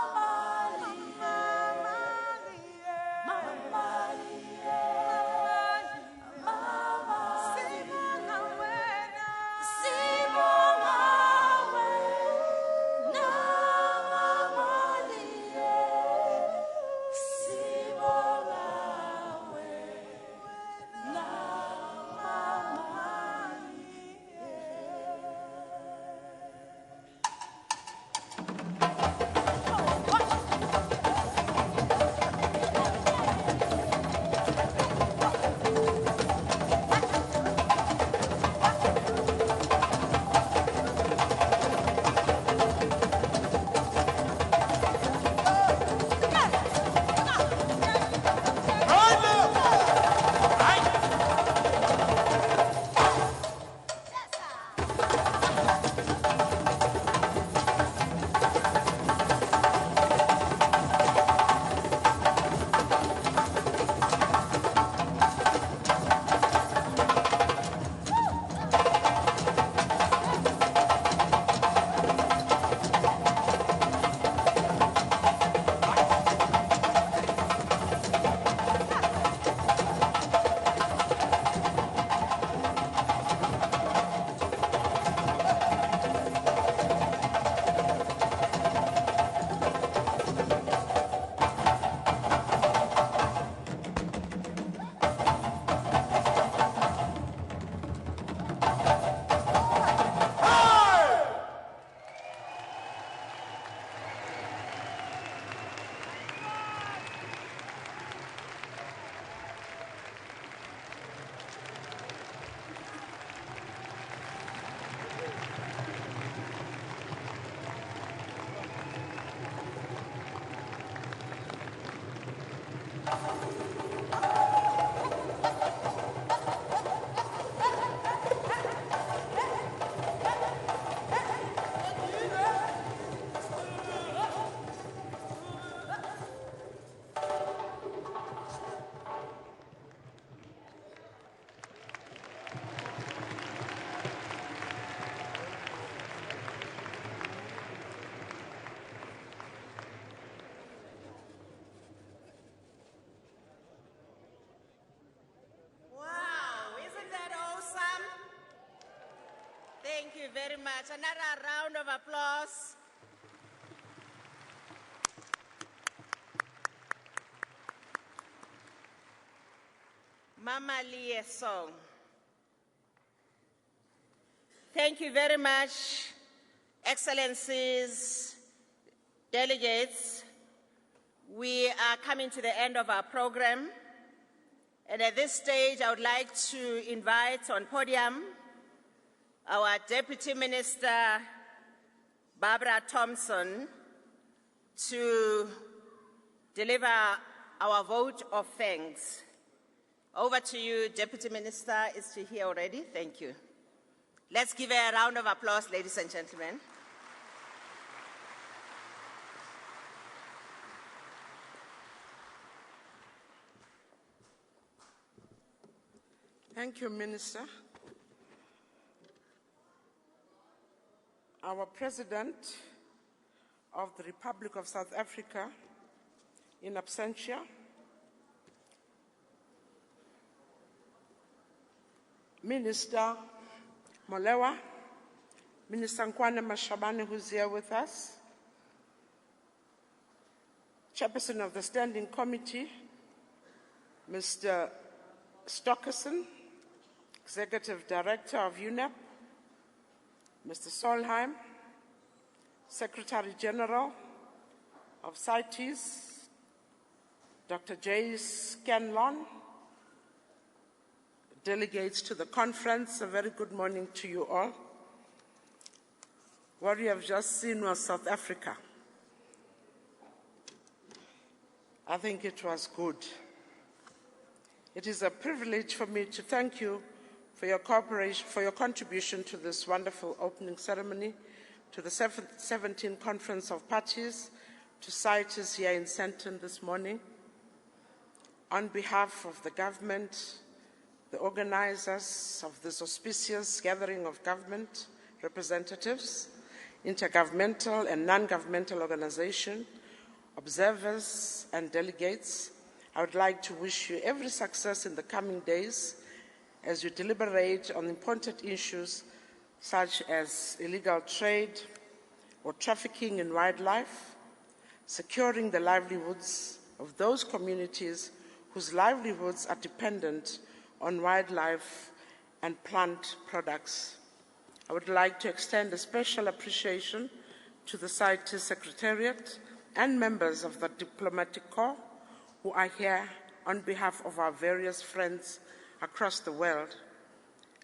Speaker 11: liye, mama liye, mama sibonga wena, sibonga wena, mama liye, sibonga wena, mama Thank you very much. Another round of applause. Mama Liye song. Thank you very much, Excellencies, delegates. We are coming to the end of our program. And at this stage, I would like to invite on podium our Deputy Minister
Speaker 2: Barbara Thompson to deliver our vote of thanks. Over to you, Deputy Minister. Is she here already? Thank you. Let's give her a round of applause, ladies and gentlemen.
Speaker 13: Thank you, Minister. Our President of the Republic of South Africa, in absentia, Minister Molewa, Minister Nkwana Mashabane, who's here with us, Chairperson of the Standing Committee, Mr. Stockerson, Executive Director of UNEP, Mr. Solheim, Secretary General of CITES, Dr. J. Scanlon, delegates to the conference, a very good morning to you all. What we have just seen was South Africa. I think it was good. It is a privilege for me to thank you for your cooperation, for your contribution to this wonderful opening ceremony, to the 17th Conference of Parties, to CITES here in Sandton this morning. On behalf of the government, the organizers of this auspicious gathering of government representatives, intergovernmental and non-governmental organizations, observers and delegates, I would like to wish you every success in the coming days as you deliberate on important issues such as illegal trade or trafficking in wildlife, securing the livelihoods of those communities whose livelihoods are dependent on wildlife and plant products. I would like to extend a special appreciation to the CITES Secretariat and members of the Diplomatic Corps who are here on behalf of our various friends across the world.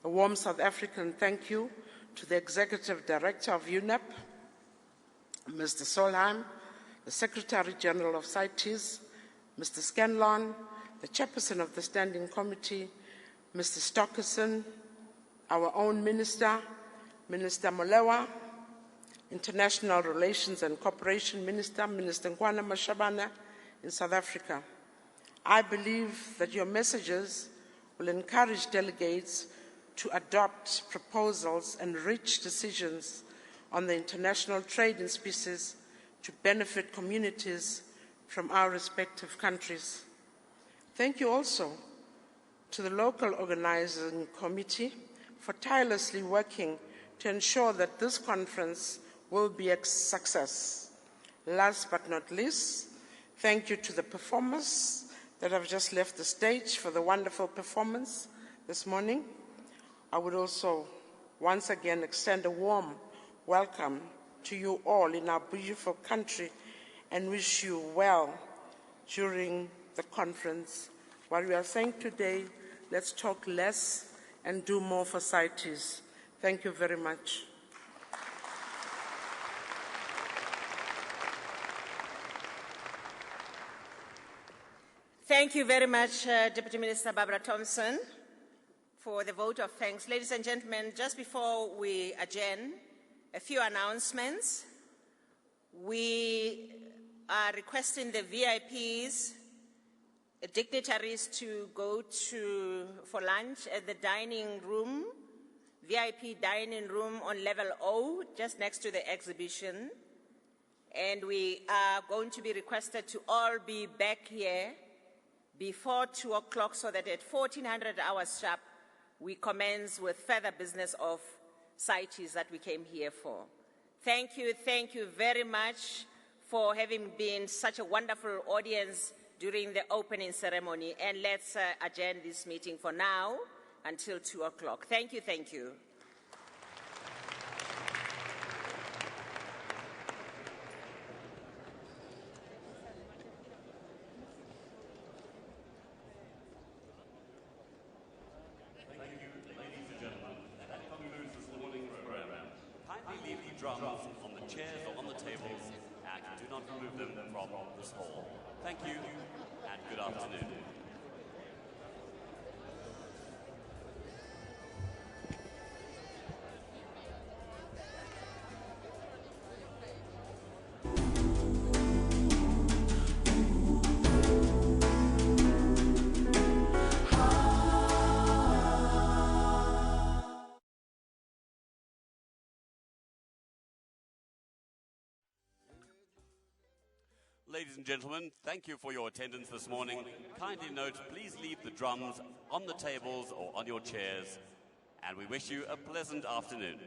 Speaker 13: A warm South African thank you to the Executive Director of UNEP, Mr. Solheim, the Secretary General of CITES, Mr. Scanlon, the Chairperson of the Standing Committee, Mr. Stockerson, our own Minister, Minister Molewa, International Relations and Cooperation Minister, Minister Nkwana Mashabane in South Africa. I believe that your messages will encourage delegates to adopt proposals and reach decisions on the international trade in species to benefit communities from our respective countries. Thank you also to the local organizing committee for tirelessly working to ensure that this conference will be a success. Last but not least, thank you to the performers that have just left the stage for the wonderful performance this morning. I would also once again extend a warm welcome to you all in our beautiful country and wish you well during the conference. What we are saying today, let's talk less and do more for CITES. Thank you very much.
Speaker 2: Thank you very much, Deputy Minister Barbara Thompson, for the vote of thanks. Ladies and gentlemen, just before we adjourn, a few announcements. We are requesting the VIPs, dignitaries, to go for lunch at the dining room, VIP dining room on level O, just next to the exhibition. And we are going to be requested to all be back here before 2 o'clock so that at 1400 hours sharp, we commence with further business of CITES that we came here for. Thank you very much for having been such a wonderful audience during the opening ceremony. And let's adjourn this meeting for now until 2 o'clock. Thank you.
Speaker 4: Drums on the chairs or on the tables, and do not remove them from this hall. Thank you, and good afternoon. Ladies and gentlemen, thank you for your attendance this morning. Kindly note, please leave the drums on the tables or on your chairs, and we wish you a pleasant afternoon.